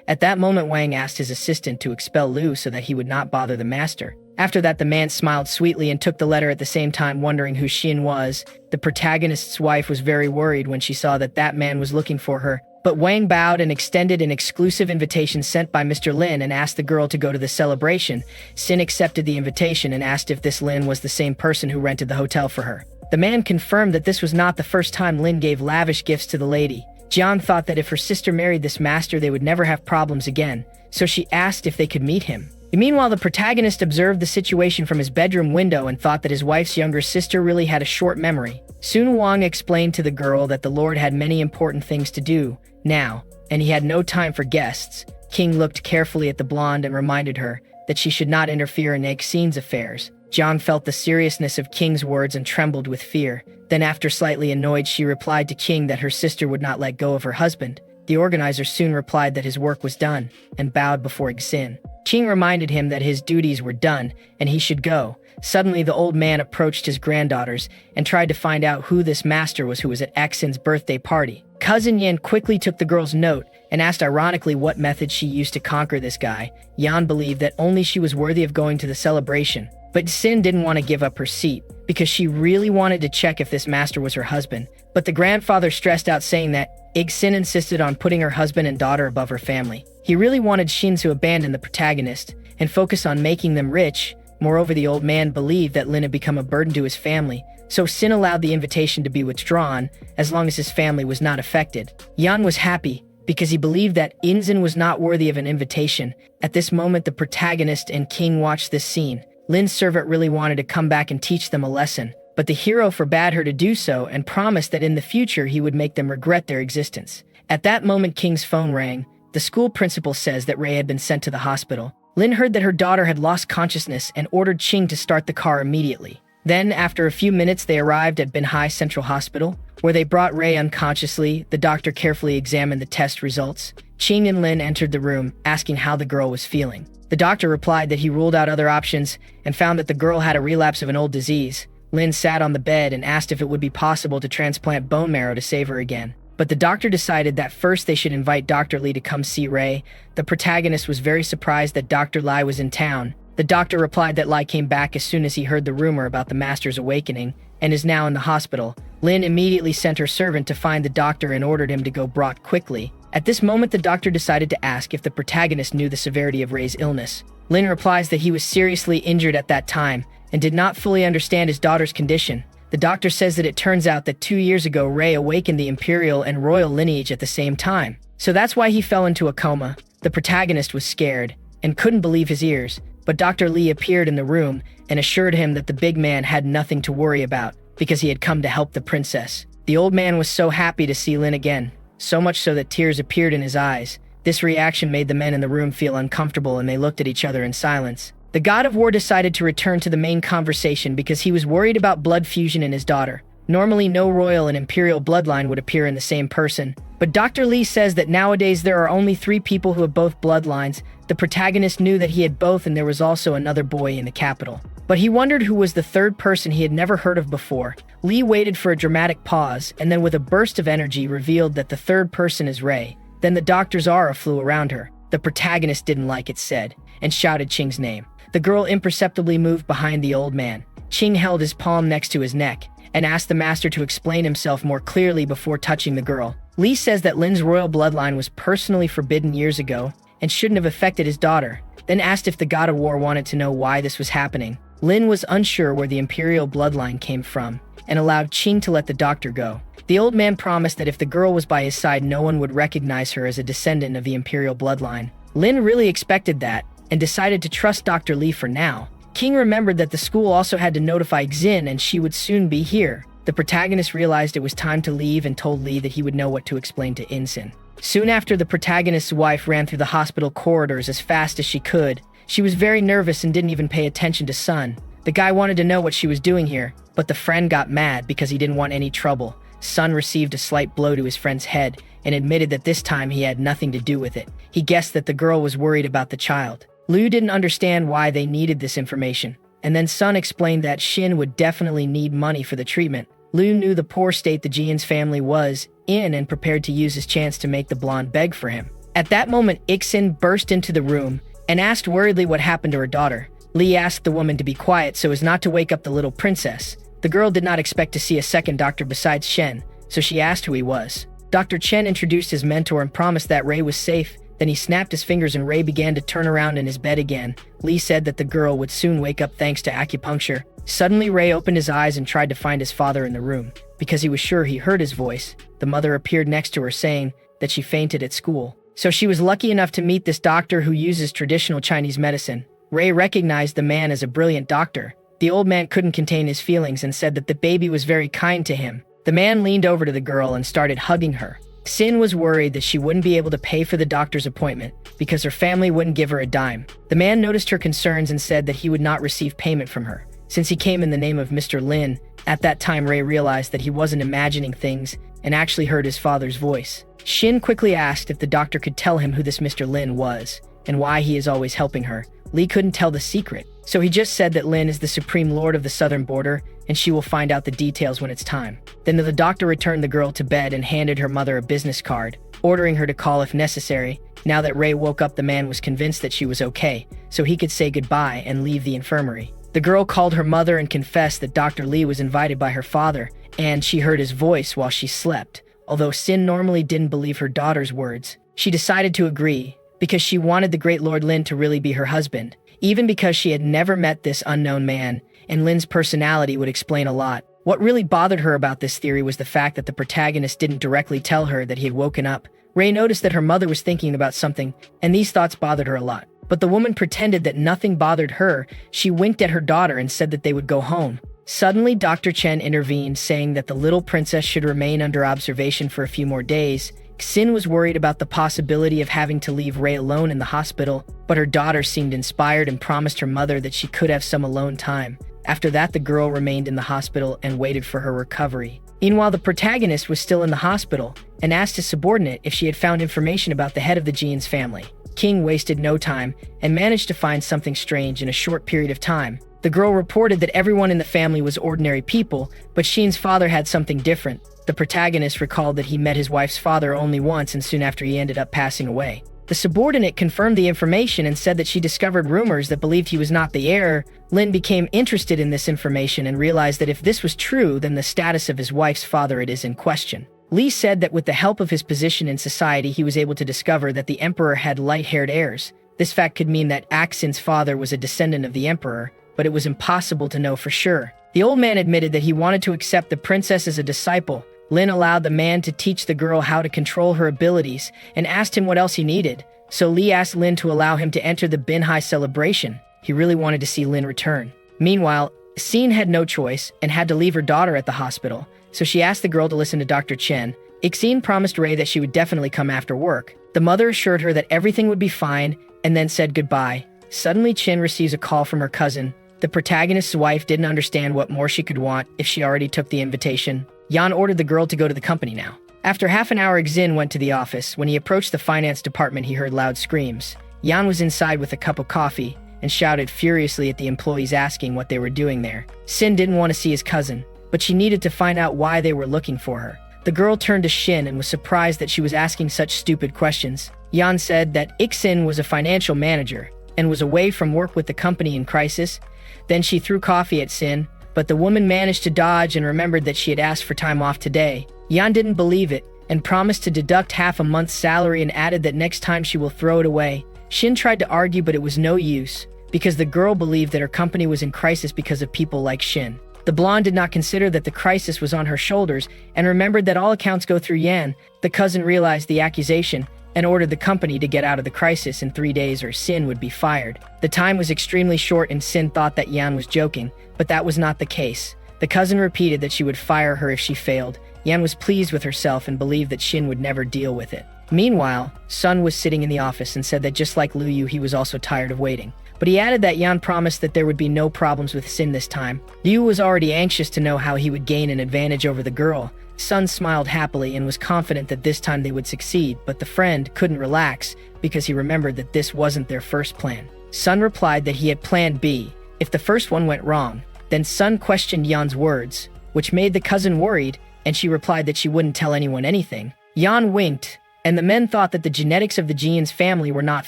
At that moment, Wang asked his assistant to expel Liu so that he would not bother the master. After that, the man smiled sweetly and took the letter at the same time, wondering who Xin was. The protagonist's wife was very worried when she saw that that man was looking for her. But Wang bowed and extended an exclusive invitation sent by Mr. Lin and asked the girl to go to the celebration. Xin accepted the invitation and asked if this Lin was the same person who rented the hotel for her. The man confirmed that this was not the first time Lin gave lavish gifts to the lady. Jian thought that if her sister married this master, they would never have problems again, so she asked if they could meet him. Meanwhile, the protagonist observed the situation from his bedroom window and thought that his wife's younger sister really had a short memory. Soon Wang explained to the girl that the Lord had many important things to do now, and he had no time for guests. King looked carefully at the blonde and reminded her that she should not interfere in Xine's affairs. Jiang felt the seriousness of King's words and trembled with fear. Then, after slightly annoyed, she replied to King that her sister would not let go of her husband. The organizer soon replied that his work was done and bowed before Xin. King reminded him that his duties were done and he should go. Suddenly, the old man approached his granddaughters and tried to find out who this master was who was at Xin's birthday party. Cousin Yan quickly took the girl's note and asked ironically what method she used to conquer this guy. Yan believed that only she was worthy of going to the celebration. But Xin didn't want to give up her seat because she really wanted to check if this master was her husband. But the grandfather stressed out, saying that Xin insisted on putting her husband and daughter above her family. He really wanted Xin to abandon the protagonist and focus on making them rich. Moreover, the old man believed that Lin had become a burden to his family, so Xin allowed the invitation to be withdrawn as long as his family was not affected. Yan was happy because he believed that Xin was not worthy of an invitation. At this moment, the protagonist and King watched this scene. Lin's servant really wanted to come back and teach them a lesson, but the hero forbade her to do so and promised that in the future he would make them regret their existence. At that moment, King's phone rang. The school principal says that Ray had been sent to the hospital. Lin heard that her daughter had lost consciousness and ordered Qing to start the car immediately. Then, after a few minutes, they arrived at Bin Hai Central Hospital, where they brought Ray unconsciously. The doctor carefully examined the test results. Qing and Lin entered the room, asking how the girl was feeling. The doctor replied that he ruled out other options and found that the girl had a relapse of an old disease. Lin sat on the bed and asked if it would be possible to transplant bone marrow to save her again. But the doctor decided that first they should invite Dr. Li to come see Ray. The protagonist was very surprised that Dr. Lai was in town. The doctor replied that Lai came back as soon as he heard the rumor about the master's awakening and is now in the hospital. Lin immediately sent her servant to find the doctor and ordered him to go brought quickly. At this moment, the doctor decided to ask if the protagonist knew the severity of Ray's illness. Lin replies that he was seriously injured at that time and did not fully understand his daughter's condition. The doctor says that it turns out that 2 years ago, Ray awakened the imperial and royal lineage at the same time. So that's why he fell into a coma. The protagonist was scared and couldn't believe his ears, but Dr. Li appeared in the room and assured him that the big man had nothing to worry about because he had come to help the princess. The old man was so happy to see Lin again, so much so that tears appeared in his eyes. This reaction made the men in the room feel uncomfortable and they looked at each other in silence. The god of war decided to return to the main conversation because he was worried about blood fusion in his daughter. Normally, no royal and imperial bloodline would appear in the same person, but Dr. Li says that nowadays there are only 3 people who have both bloodlines. The protagonist knew that he had both, and there was also another boy in the capital. But he wondered who was the third person he had never heard of before. Li waited for a dramatic pause, and then with a burst of energy revealed that the third person is Ray. Then the doctor's aura flew around her. The protagonist didn't like it said, and shouted Qing's name. The girl imperceptibly moved behind the old man. Qing held his palm next to his neck and asked the master to explain himself more clearly before touching the girl. Li says that Lin's royal bloodline was personally forbidden years ago and shouldn't have affected his daughter, then asked if the god of war wanted to know why this was happening. Lin was unsure where the imperial bloodline came from and allowed Qing to let the doctor go. The old man promised that if the girl was by his side, no one would recognize her as a descendant of the imperial bloodline. Lin really expected that and decided to trust Dr. Li for now. King remembered that the school also had to notify Xin and she would soon be here. The protagonist realized it was time to leave and told Li that he would know what to explain to Insin. Soon after, the protagonist's wife ran through the hospital corridors as fast as she could. She was very nervous and didn't even pay attention to Sun. The guy wanted to know what she was doing here, but the friend got mad because he didn't want any trouble. Sun received a slight blow to his friend's head and admitted that this time he had nothing to do with it. He guessed that the girl was worried about the child. Liu didn't understand why they needed this information, and then Sun explained that Shin would definitely need money for the treatment. Liu knew the poor state the Jian's family was in and prepared to use his chance to make the blonde beg for him. At that moment, Ixin burst into the room and asked worriedly what happened to her daughter. Li asked the woman to be quiet so as not to wake up the little princess. The girl did not expect to see a second doctor besides Shen, so she asked who he was. Dr. Chen introduced his mentor and promised that Ray was safe. Then he snapped his fingers and Ray began to turn around in his bed again. Li said that the girl would soon wake up thanks to acupuncture. Suddenly, Ray opened his eyes and tried to find his father in the room. Because he was sure he heard his voice, the mother appeared next to her saying that she fainted at school. So she was lucky enough to meet this doctor who uses traditional Chinese medicine. Ray recognized the man as a brilliant doctor. The old man couldn't contain his feelings and said that the baby was very kind to him. The man leaned over to the girl and started hugging her. Sin was worried that she wouldn't be able to pay for the doctor's appointment because her family wouldn't give her a dime. The man noticed her concerns and said that he would not receive payment from her, since he came in the name of Mr. Lin. At that time, Ray realized that he wasn't imagining things and actually heard his father's voice. Shin quickly asked if the doctor could tell him who this Mr. Lin was and why he is always helping her. Li couldn't tell the secret, so he just said that Lin is the supreme lord of the southern border and she will find out the details when it's time. Then the doctor returned the girl to bed and handed her mother a business card, ordering her to call if necessary. Now that Ray woke up, the man was convinced that she was okay, so he could say goodbye and leave the infirmary. The girl called her mother and confessed that Dr. Li was invited by her father, and she heard his voice while she slept. Although Sin normally didn't believe her daughter's words, she decided to agree because she wanted the great Lord Lin to really be her husband, even because she had never met this unknown man, and Lin's personality would explain a lot. What really bothered her about this theory was the fact that the protagonist didn't directly tell her that he had woken up. Ray noticed that her mother was thinking about something, and these thoughts bothered her a lot. But the woman pretended that nothing bothered her. She winked at her daughter and said that they would go home. Suddenly, Dr. Chen intervened, saying that the little princess should remain under observation for a few more days. Xin was worried about the possibility of having to leave Ray alone in the hospital, but her daughter seemed inspired and promised her mother that she could have some alone time. After that, the girl remained in the hospital and waited for her recovery. Meanwhile, the protagonist was still in the hospital and asked his subordinate if she had found information about the head of the Jian's family. King wasted no time and managed to find something strange in a short period of time. The girl reported that everyone in the family was ordinary people, but Shin's father had something different. The protagonist recalled that he met his wife's father only once and soon after he ended up passing away. The subordinate confirmed the information and said that she discovered rumors that believed he was not the heir. Lin became interested in this information and realized that if this was true, then the status of his wife's father is in question. Li said that with the help of his position in society, he was able to discover that the emperor had light-haired heirs. This fact could mean that Axin's father was a descendant of the emperor, but it was impossible to know for sure. The old man admitted that he wanted to accept the princess as a disciple. Lin allowed the man to teach the girl how to control her abilities and asked him what else he needed. So Li asked Lin to allow him to enter the Binhai celebration. He really wanted to see Lin return. Meanwhile, Xin had no choice and had to leave her daughter at the hospital, so she asked the girl to listen to Dr. Chen. Ixin promised Ray that she would definitely come after work. The mother assured her that everything would be fine and then said goodbye. Suddenly, Chen receives a call from her cousin. The protagonist's wife didn't understand what more she could want if she already took the invitation. Yan ordered the girl to go to the company now. After half an hour, Xin went to the office. When he approached the finance department, he heard loud screams. Yan was inside with a cup of coffee and shouted furiously at the employees, asking what they were doing there. Xin didn't want to see his cousin, but she needed to find out why they were looking for her. The girl turned to Shin and was surprised that she was asking such stupid questions. Yan said that Ixin was a financial manager and was away from work with the company in crisis. Then she threw coffee at Sin, but the woman managed to dodge and remembered that she had asked for time off today. Yan didn't believe it and promised to deduct half a month's salary and added that next time she will throw it away. Shin tried to argue, but it was no use because the girl believed that her company was in crisis because of people like Shin. The blonde did not consider that the crisis was on her shoulders and remembered that all accounts go through Yan. The cousin realized the accusation and ordered the company to get out of the crisis in 3 days or Sin would be fired. The time was extremely short and Sin thought that Yan was joking, but that was not the case. The cousin repeated that she would fire her if she failed. Yan was pleased with herself and believed that Shin would never deal with it. Meanwhile, Sun was sitting in the office and said that just like Liu Yu, he was also tired of waiting. but he added that Yan promised that there would be no problems with Sin this time. Liu was already anxious to know how he would gain an advantage over the girl. Sun smiled happily and was confident that this time they would succeed, but the friend couldn't relax because he remembered that this wasn't their first plan. Sun replied that he had plan B if the first one went wrong. Then Sun questioned Yan's words, which made the cousin worried, and she replied that she wouldn't tell anyone anything. Yan winked, and the men thought that the genetics of the Jian's family were not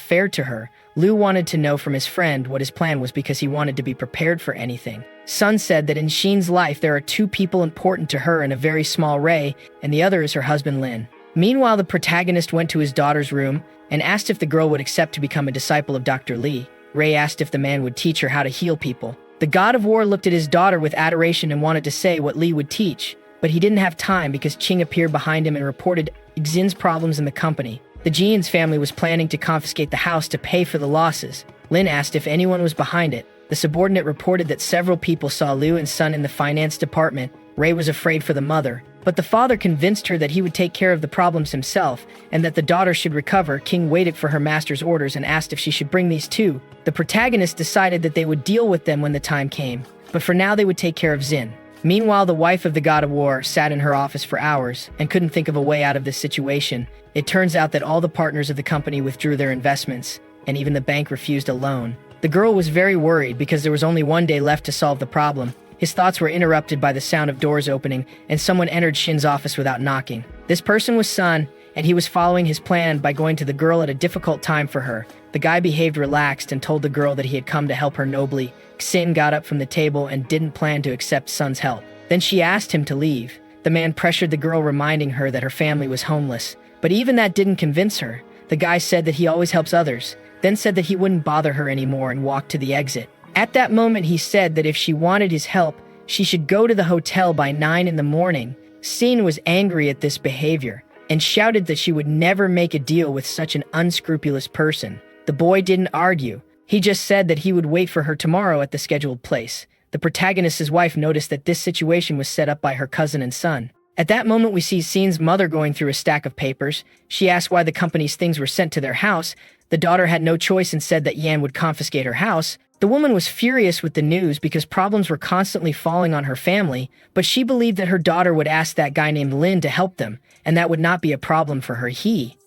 fair to her. Liu wanted to know from his friend what his plan was because he wanted to be prepared for anything. Sun said that in Xin's life there are two people important to her in a very small way, and the other is her husband Lin. Meanwhile, the protagonist went to his daughter's room and asked if the girl would accept to become a disciple of Dr. Li. Ray asked if the man would teach her how to heal people. The god of war looked at his daughter with adoration and wanted to say what Li would teach, but he didn't have time because Qing appeared behind him and reported Xin's problems in the company. The Jian's family was planning to confiscate the house to pay for the losses. Lin asked if anyone was behind it. The subordinate reported that several people saw Liu and Sun in the finance department. Ray was afraid for the mother, but the father convinced her that he would take care of the problems himself and that the daughter should recover. King waited for her master's orders and asked if she should bring these too. The protagonist decided that they would deal with them when the time came, but for now they would take care of Xin. Meanwhile, the wife of the god of war sat in her office for hours and couldn't think of a way out of this situation. It turns out that all the partners of the company withdrew their investments, and even the bank refused a loan. The girl was very worried because there was only one day left to solve the problem. His thoughts were interrupted by the sound of doors opening, and someone entered Shin's office without knocking. This person was Sun, and he was following his plan by going to the girl at a difficult time for her. The guy behaved relaxed and told the girl that he had come to help her nobly. Xin got up from the table and didn't plan to accept Sun's help. Then she asked him to leave. The man pressured the girl, reminding her that her family was homeless. But even that didn't convince her. The guy said that he always helps others, then said that he wouldn't bother her anymore and walked to the exit. At that moment, he said that if she wanted his help, she should go to the hotel by 9 in the morning. Xin was angry at this behavior and shouted that she would never make a deal with such an unscrupulous person. The boy didn't argue. He just said that he would wait for her tomorrow at the scheduled place. The protagonist's wife noticed that this situation was set up by her cousin and son. At that moment, we see Xin's mother going through a stack of papers. She asked why the company's things were sent to their house. The daughter had no choice and said that Yan would confiscate her house. The woman was furious with the news because problems were constantly falling on her family, but she believed that her daughter would ask that guy named Lin to help them, and that would not be a problem for her.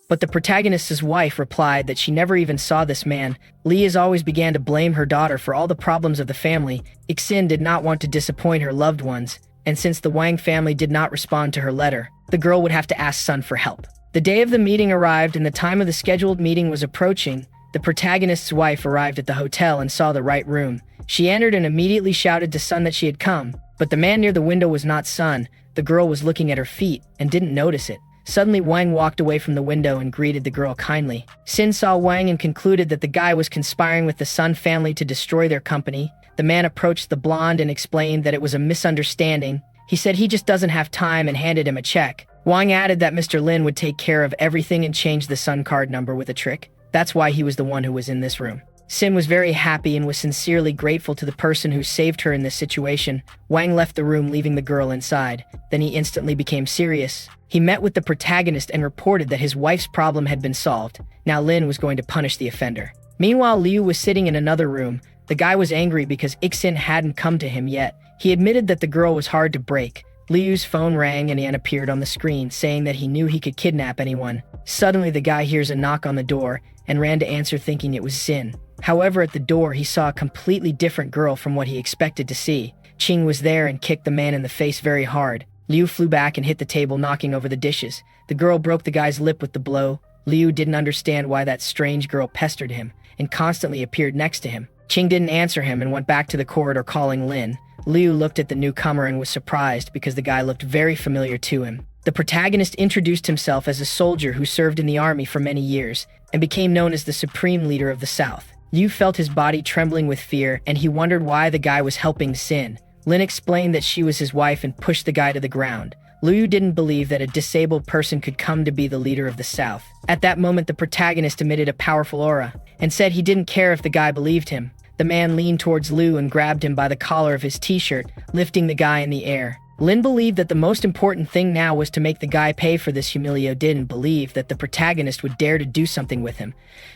But the protagonist's wife replied that she never even saw this man. Li always began to blame her daughter for all the problems of the family. Ixin did not want to disappoint her loved ones, and since the Wang family did not respond to her letter, the girl would have to ask Sun for help. The day of the meeting arrived and the time of the scheduled meeting was approaching. The protagonist's wife arrived at the hotel and saw the right room. She entered and immediately shouted to Sun that she had come, but the man near the window was not Sun. The girl was looking at her feet and didn't notice it. Suddenly, Wang walked away from the window and greeted the girl kindly. Xin saw Wang and concluded that the guy was conspiring with the Sun family to destroy their company. The man approached the blonde and explained that it was a misunderstanding. He said he just doesn't have time and handed him a check. Wang added that Mr. Lin would take care of everything and change the Sun card number with a trick. That's why he was the one who was in this room. Xin was very happy and was sincerely grateful to the person who saved her in this situation. Wang left the room, leaving the girl inside. Then he instantly became serious. He met with the protagonist and reported that his wife's problem had been solved. Now Lin was going to punish the offender. Meanwhile, Liu was sitting in another room. The guy was angry because Ixin hadn't come to him yet. He admitted that the girl was hard to break. Liu's phone rang and Yan appeared on the screen, saying that he knew he could kidnap anyone. Suddenly, the guy hears a knock on the door and ran to answer, thinking it was Xin. However, at the door, he saw a completely different girl from what he expected to see. Qing was there and kicked the man in the face very hard. Liu flew back and hit the table, knocking over the dishes. The girl broke the guy's lip with the blow. Liu didn't understand why that strange girl pestered him and constantly appeared next to him. Qing didn't answer him and went back to the corridor, calling Lin. Liu looked at the newcomer and was surprised because the guy looked very familiar to him. The protagonist introduced himself as a soldier who served in the army for many years and became known as the supreme leader of the South. Liu felt his body trembling with fear, and he wondered why the guy was helping Xin. Lin explained that she was his wife and pushed the guy to the ground. Liu didn't believe that a disabled person could come to be the leader of the South. At that moment, the protagonist emitted a powerful aura and said he didn't care if the guy believed him. The man leaned towards Liu and grabbed him by the collar of his t-shirt, lifting the guy in the air. Lin believed that the most important thing now was to make the guy pay for this. Humilio didn't believe that the protagonist would dare to do something with him,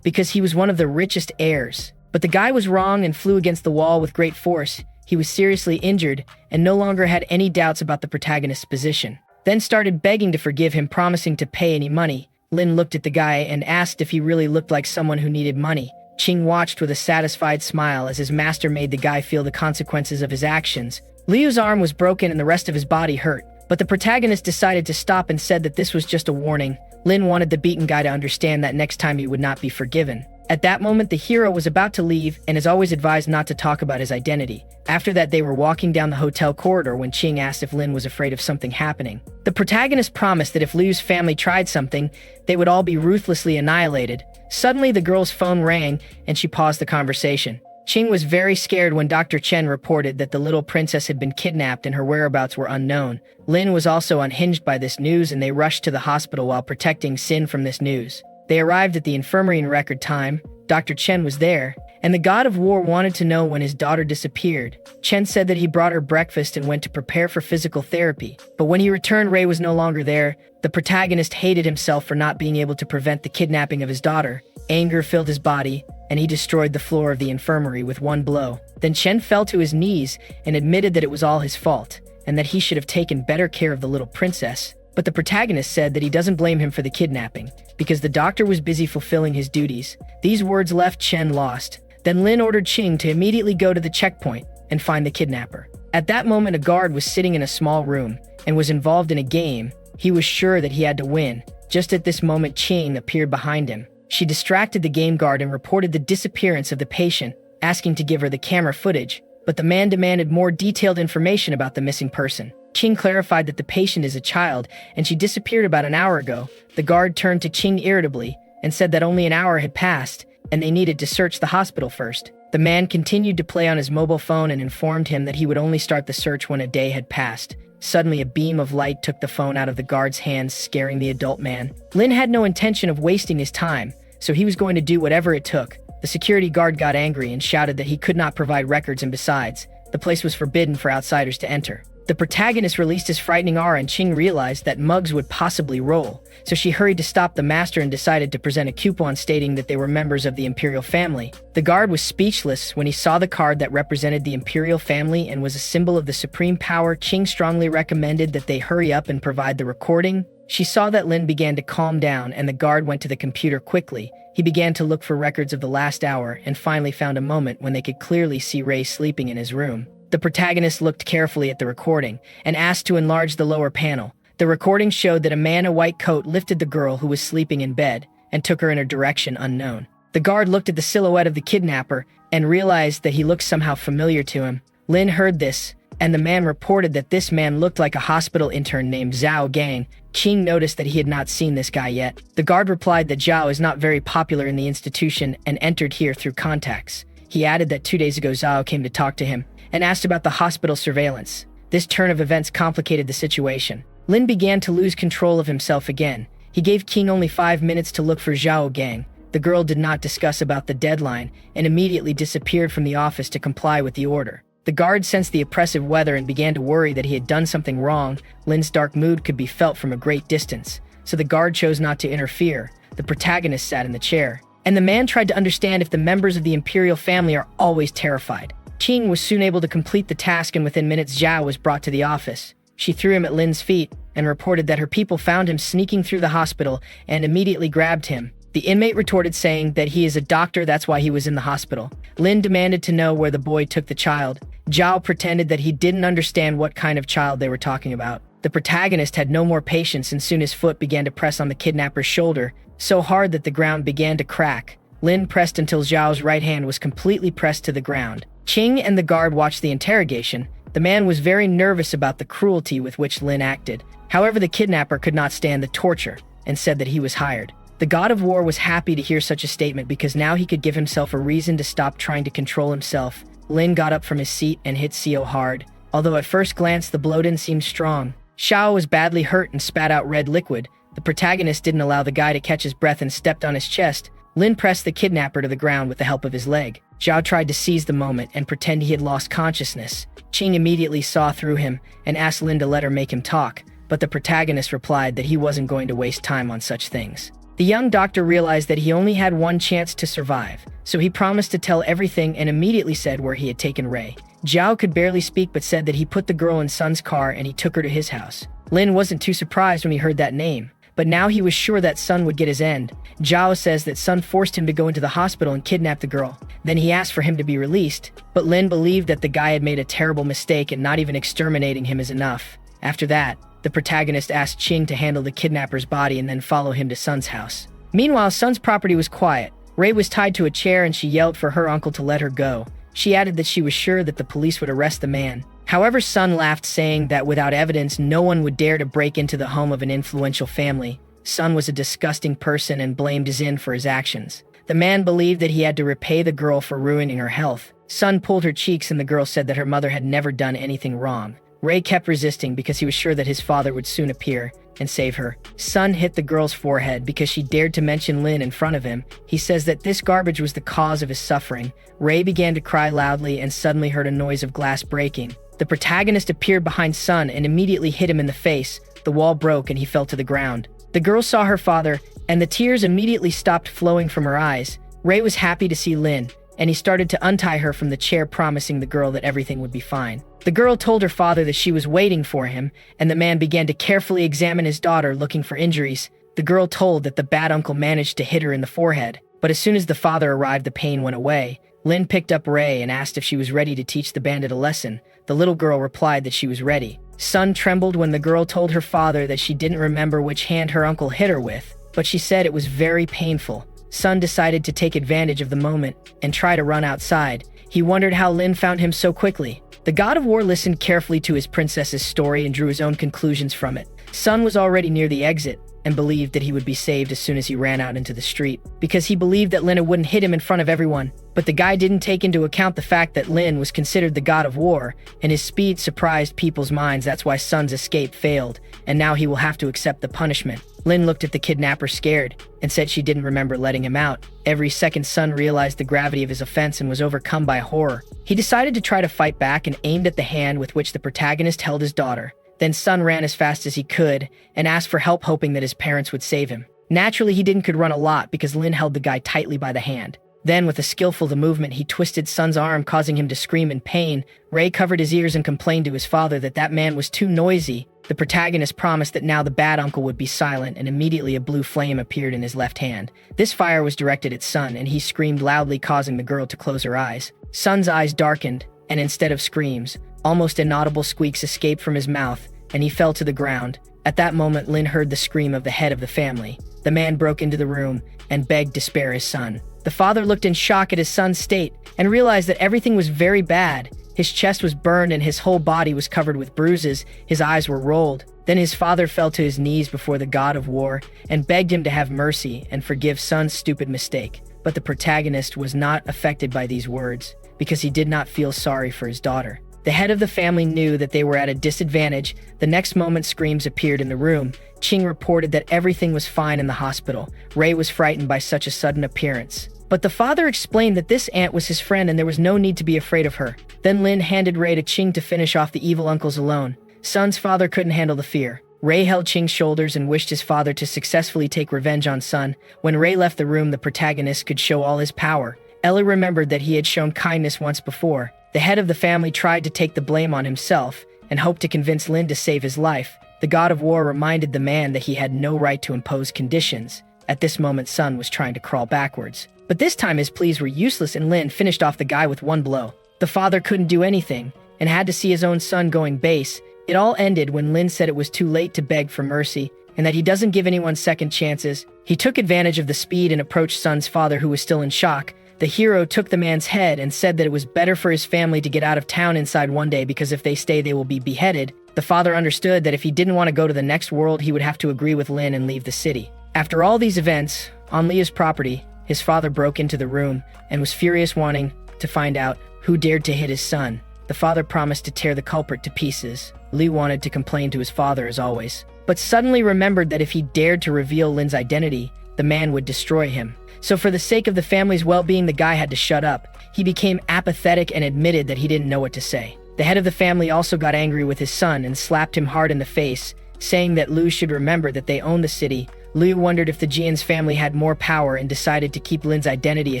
because he was one of the richest heirs. But the guy was wrong and flew against the wall with great force. He was seriously injured and no longer had any doubts about the protagonist's position. Then started begging to forgive him, promising to pay any money. Lin looked at the guy and asked if he really looked like someone who needed money. Ching watched with a satisfied smile as his master made the guy feel the consequences of his actions. Liu's arm was broken and the rest of his body hurt, but the protagonist decided to stop and said that this was just a warning. Lin wanted the beaten guy to understand that next time he would not be forgiven. At that moment, the hero was about to leave and is always advised not to talk about his identity. After that, they were walking down the hotel corridor when Ching asked if Lin was afraid of something happening. The protagonist promised that if Liu's family tried something, they would all be ruthlessly annihilated. Suddenly, the girl's phone rang and she paused the conversation. Ching was very scared when Dr. Chen reported that the little princess had been kidnapped and her whereabouts were unknown. Lin was also unhinged by this news and they rushed to the hospital while protecting Sin from this news. They arrived at the infirmary in record time. Dr. Chen was there, and the god of war wanted to know when his daughter disappeared. Chen said that he brought her breakfast and went to prepare for physical therapy. But when he returned, Ray was no longer there. The protagonist hated himself for not being able to prevent the kidnapping of his daughter. Anger filled his body, and he destroyed the floor of the infirmary with one blow. Then Chen fell to his knees and admitted that it was all his fault, and that he should have taken better care of the little princess. But the protagonist said that he doesn't blame him for the kidnapping, because the doctor was busy fulfilling his duties. These words left Chen lost. Then Lin ordered Ching to immediately go to the checkpoint and find the kidnapper. At that moment, a guard was sitting in a small room and was involved in a game. He was sure that he had to win. Just at this moment, Ching appeared behind him. She distracted the game guard and reported the disappearance of the patient, asking to give her the camera footage. But the man demanded more detailed information about the missing person. Ching clarified that the patient is a child and she disappeared about an hour ago. The guard turned to Ching irritably and said that only an hour had passed and they needed to search the hospital first. The man continued to play on his mobile phone and informed him that he would only start the search when a day had passed. Suddenly, a beam of light took the phone out of the guard's hands, scaring the adult man. Lin had no intention of wasting his time, so he was going to do whatever it took. The security guard got angry and shouted that he could not provide records, and besides, the place was forbidden for outsiders to enter. The protagonist released his frightening aura and Ching realized that mugs would possibly roll, so she hurried to stop the master and decided to present a coupon stating that they were members of the imperial family. The guard was speechless when he saw the card that represented the imperial family and was a symbol of the supreme power. Ching strongly recommended that they hurry up and provide the recording. She saw that Lin began to calm down and the guard went to the computer quickly. He began to look for records of the last hour and finally found a moment when they could clearly see Ray sleeping in his room. The protagonist looked carefully at the recording and asked to enlarge the lower panel. The recording showed that a man in a white coat lifted the girl who was sleeping in bed and took her in a direction unknown. The guard looked at the silhouette of the kidnapper and realized that he looked somehow familiar to him. Lin heard this, and the man reported that this man looked like a hospital intern named Zhao Gang. Ching noticed that he had not seen this guy yet. The guard replied that Zhao is not very popular in the institution and entered here through contacts. He added that 2 days ago Zhao came to talk to him and asked about the hospital surveillance. This turn of events complicated the situation. Lin began to lose control of himself again. He gave King only 5 minutes to look for Zhao Gang. The girl did not discuss about the deadline and immediately disappeared from the office to comply with the order. The guard sensed the oppressive weather and began to worry that he had done something wrong. Lin's dark mood could be felt from a great distance, so the guard chose not to interfere. The protagonist sat in the chair, and the man tried to understand if the members of the imperial family are always terrified. Ching was soon able to complete the task, and within minutes Zhao was brought to the office. She threw him at Lin's feet and reported that her people found him sneaking through the hospital and immediately grabbed him. The inmate retorted saying that he is a doctor, that's why he was in the hospital. Lin demanded to know where the boy took the child. Zhao pretended that he didn't understand what kind of child they were talking about. The protagonist had no more patience and soon his foot began to press on the kidnapper's shoulder, so hard that the ground began to crack. Lin pressed until Zhao's right hand was completely pressed to the ground. Ching and the guard watched the interrogation. The man was very nervous about the cruelty with which Lin acted. However, the kidnapper could not stand the torture and said that he was hired. The god of war was happy to hear such a statement because now he could give himself a reason to stop trying to control himself. Lin got up from his seat and hit Seo hard. Although at first glance the blow didn't seem strong. Xiao was badly hurt and spat out red liquid. The protagonist didn't allow the guy to catch his breath and stepped on his chest. Lin pressed the kidnapper to the ground with the help of his leg. Zhao tried to seize the moment and pretend he had lost consciousness. Ching immediately saw through him and asked Lin to let her make him talk, but the protagonist replied that he wasn't going to waste time on such things. The young doctor realized that he only had one chance to survive, so he promised to tell everything and immediately said where he had taken Ray. Zhao could barely speak but said that he put the girl in Sun's car and he took her to his house. Lin wasn't too surprised when he heard that name, but now he was sure that Sun would get his end. Zhao says that Sun forced him to go into the hospital and kidnap the girl. Then he asked for him to be released, but Lin believed that the guy had made a terrible mistake and not even exterminating him is enough. After that, the protagonist asked Qing to handle the kidnapper's body and then follow him to Sun's house. Meanwhile, Sun's property was quiet. Ray was tied to a chair and she yelled for her uncle to let her go. She added that she was sure that the police would arrest the man. However, Sun laughed, saying that without evidence, no one would dare to break into the home of an influential family. Sun was a disgusting person and blamed Zin for his actions. The man believed that he had to repay the girl for ruining her health. Sun pulled her cheeks and the girl said that her mother had never done anything wrong. Ray kept resisting because he was sure that his father would soon appear and save her. Sun hit the girl's forehead because she dared to mention Lin in front of him. He says that this garbage was the cause of his suffering. Ray began to cry loudly and suddenly heard a noise of glass breaking. The protagonist appeared behind Sun and immediately hit him in the face. The wall broke and he fell to the ground. The girl saw her father, and the tears immediately stopped flowing from her eyes. Ray was happy to see Lin, and he started to untie her from the chair, promising the girl that everything would be fine. The girl told her father that she was waiting for him, and the man began to carefully examine his daughter, looking for injuries. The girl told that the bad uncle managed to hit her in the forehead, but as soon as the father arrived, the pain went away. Lin picked up Ray and asked if she was ready to teach the bandit a lesson. The little girl replied that she was ready. Sun trembled when the girl told her father that she didn't remember which hand her uncle hit her with, but she said it was very painful. Sun decided to take advantage of the moment and try to run outside. He wondered how Lin found him so quickly. The God of War listened carefully to his princess's story and drew his own conclusions from it. Sun was already near the exit and believed that he would be saved as soon as he ran out into the street, because he believed that Lin wouldn't hit him in front of everyone. But the guy didn't take into account the fact that Lin was considered the God of War, and his speed surprised people's minds. That's why Sun's escape failed, and now he will have to accept the punishment. Lin looked at the kidnapper scared and said she didn't remember letting him out. Every second, Sun realized the gravity of his offense and was overcome by horror. He decided to try to fight back and aimed at the hand with which the protagonist held his daughter. Then Sun ran as fast as he could and asked for help, hoping that his parents would save him. Naturally, he could run a lot because Lin held the guy tightly by the hand. Then, with a skillful movement, he twisted Sun's arm, causing him to scream in pain. Ray covered his ears and complained to his father that that man was too noisy. The protagonist promised that now the bad uncle would be silent, and immediately a blue flame appeared in his left hand. This fire was directed at Sun, and he screamed loudly, causing the girl to close her eyes. Sun's eyes darkened, and instead of screams, almost inaudible squeaks escaped from his mouth, and he fell to the ground. At that moment, Lin heard the scream of the head of the family. The man broke into the room and begged to spare his son. The father looked in shock at his son's state and realized that everything was very bad. His chest was burned and his whole body was covered with bruises. His eyes were rolled. Then his father fell to his knees before the God of War and begged him to have mercy and forgive Sun's stupid mistake. But the protagonist was not affected by these words because he did not feel sorry for his daughter. The head of the family knew that they were at a disadvantage. The next moment, screams appeared in the room. Qing reported that everything was fine in the hospital. Ray was frightened by such a sudden appearance. But the father explained that this aunt was his friend and there was no need to be afraid of her. Then Lin handed Ray to Qing to finish off the evil uncles alone. Sun's father couldn't handle the fear. Ray held Qing's shoulders and wished his father to successfully take revenge on Sun. When Ray left the room, the protagonist could show all his power. Ellie remembered that he had shown kindness once before. The head of the family tried to take the blame on himself and hoped to convince Lin to save his life. The God of War reminded the man that he had no right to impose conditions. At this moment, Sun was trying to crawl backwards. But this time his pleas were useless and Lin finished off the guy with one blow. The father couldn't do anything and had to see his own son going base. It all ended when Lin said it was too late to beg for mercy and that he doesn't give anyone second chances. He took advantage of the speed and approached Sun's father, who was still in shock. The hero took the man's head and said that it was better for his family to get out of town inside one day because if they stay, they will be beheaded. The father understood that if he didn't want to go to the next world, he would have to agree with Lin and leave the city. After all these events, on Leah's property, his father broke into the room and was furious, wanting to find out who dared to hit his son. The father promised to tear the culprit to pieces. Lee wanted to complain to his father as always, but suddenly remembered that if he dared to reveal Lin's identity, the man would destroy him. So for the sake of the family's well-being, the guy had to shut up. He became apathetic and admitted that he didn't know what to say. The head of the family also got angry with his son and slapped him hard in the face, saying that Lu should remember that they own the city. Liu wondered if the Jian's family had more power and decided to keep Lin's identity a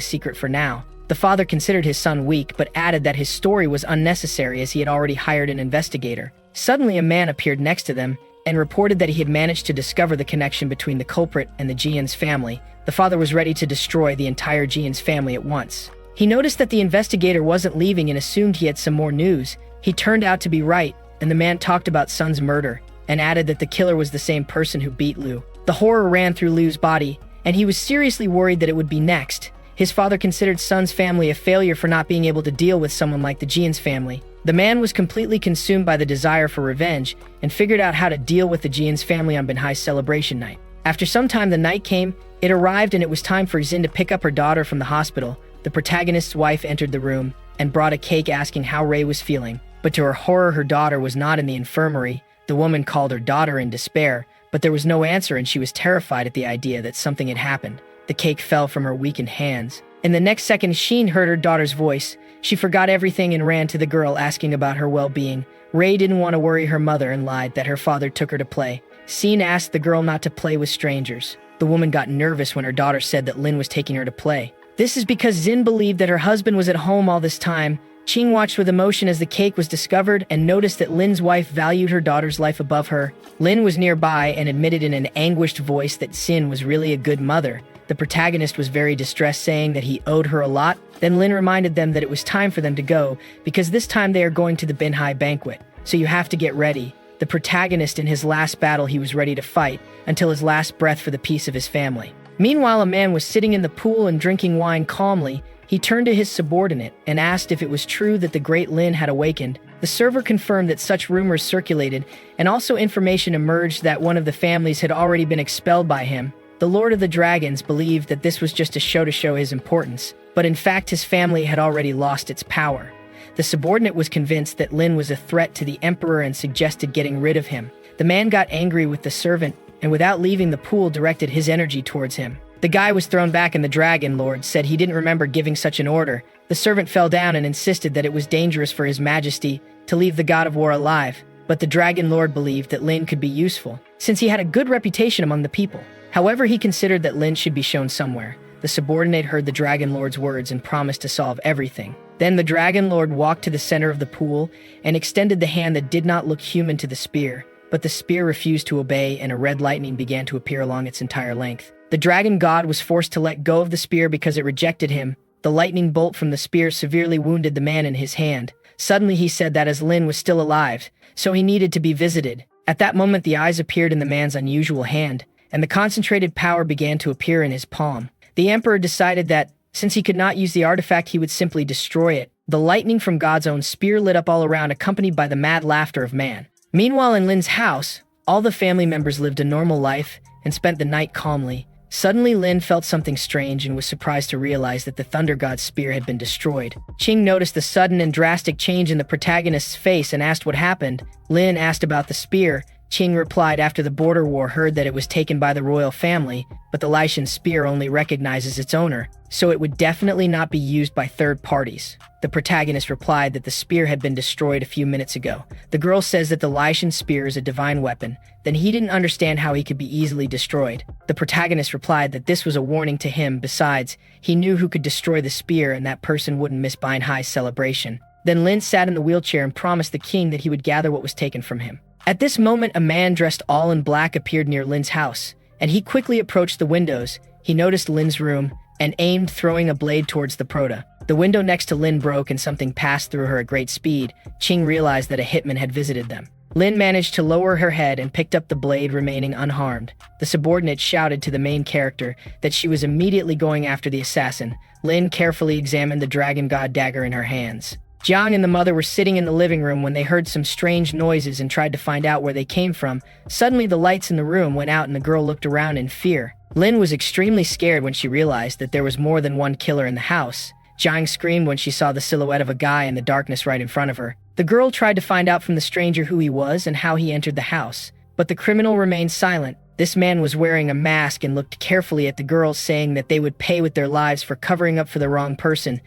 secret for now. The father considered his son weak, but added that his story was unnecessary as he had already hired an investigator. Suddenly, a man appeared next to them and reported that he had managed to discover the connection between the culprit and the Jian's family. The father was ready to destroy the entire Jian's family at once. He noticed that the investigator wasn't leaving and assumed he had some more news. He turned out to be right, and the man talked about Sun's murder and added that the killer was the same person who beat Liu. The horror ran through Liu's body, and he was seriously worried that it would be next. His father considered Sun's family a failure for not being able to deal with someone like the Jian's family. The man was completely consumed by the desire for revenge and figured out how to deal with the Jian's family on Binhai's celebration night. After some time, the night came. It arrived, and it was time for Xin to pick up her daughter from the hospital. The protagonist's wife entered the room and brought a cake asking how Ray was feeling. But to her horror, her daughter was not in the infirmary. The woman called her daughter in despair, but there was no answer, and she was terrified at the idea that something had happened. The cake fell from her weakened hands. In the next second, Xin heard her daughter's voice. She forgot everything and ran to the girl asking about her well-being. Ray didn't want to worry her mother and lied that her father took her to play. Xin asked the girl not to play with strangers. The woman got nervous when her daughter said that Lin was taking her to play. This is because Xin believed that her husband was at home all this time. Qing watched with emotion as the cake was discovered and noticed that Lin's wife valued her daughter's life above her. Lin was nearby and admitted in an anguished voice that Xin was really a good mother. The protagonist was very distressed, saying that he owed her a lot. Then Lin reminded them that it was time for them to go, because this time they are going to the Binhai banquet, so you have to get ready. The protagonist, in his last battle, he was ready to fight until his last breath for the peace of his family. Meanwhile, a man was sitting in the pool and drinking wine calmly. He turned to his subordinate and asked if it was true that the great Lin had awakened. The server confirmed that such rumors circulated, and also information emerged that one of the families had already been expelled by him. The Lord of the Dragons believed that this was just a show to show his importance, but in fact his family had already lost its power. The subordinate was convinced that Lin was a threat to the emperor and suggested getting rid of him. The man got angry with the servant, and without leaving the pool directed his energy towards him. The guy was thrown back, and the Dragon Lord said he didn't remember giving such an order. The servant fell down and insisted that it was dangerous for His Majesty to leave the God of War alive, but the Dragon Lord believed that Lin could be useful, since he had a good reputation among the people. However, he considered that Lin should be shown somewhere. The subordinate heard the Dragon Lord's words and promised to solve everything. Then the Dragon Lord walked to the center of the pool and extended the hand that did not look human to the spear, but the spear refused to obey, and a red lightning began to appear along its entire length. The dragon god was forced to let go of the spear because it rejected him. The lightning bolt from the spear severely wounded the man in his hand. Suddenly he said that as Lin was still alive, so he needed to be visited. At that moment the eyes appeared in the man's unusual hand, and the concentrated power began to appear in his palm. The emperor decided that, since he could not use the artifact, he would simply destroy it. The lightning from God's own spear lit up all around, accompanied by the mad laughter of man. Meanwhile, in Lin's house, all the family members lived a normal life and spent the night calmly. Suddenly, Lin felt something strange and was surprised to realize that the Thunder God's spear had been destroyed. Qing noticed the sudden and drastic change in the protagonist's face and asked what happened. Lin asked about the spear. Qing replied after the border war heard that it was taken by the royal family, but the Laishan spear only recognizes its owner, so it would definitely not be used by third parties. The protagonist replied that the spear had been destroyed a few minutes ago. The girl says that the Laishan spear is a divine weapon. Then he didn't understand how he could be easily destroyed. The protagonist replied that this was a warning to him. Besides, he knew who could destroy the spear, and that person wouldn't miss Binhai's celebration. Then Lin sat in the wheelchair and promised the king that he would gather what was taken from him. At this moment, a man dressed all in black appeared near Lin's house, and he quickly approached the windows. He noticed Lin's room and aimed, throwing a blade towards the Prota. The window next to Lin broke and something passed through her at great speed. Qing realized that a hitman had visited them. Lin managed to lower her head and picked up the blade, remaining unharmed. The subordinate shouted to the main character that she was immediately going after the assassin. Lin carefully examined the dragon god dagger in her hands. Jiang and the mother were sitting in the living room when they heard some strange noises and tried to find out where they came from. Suddenly the lights in the room went out and the girl looked around in fear. Lin was extremely scared when she realized that there was more than one killer in the house. Jiang screamed when she saw the silhouette of a guy in the darkness right in front of her. The girl tried to find out from the stranger who he was and how he entered the house, but the criminal remained silent. This man was wearing a mask and looked carefully at the girls, saying that they would pay with their lives for covering up for the wrong person.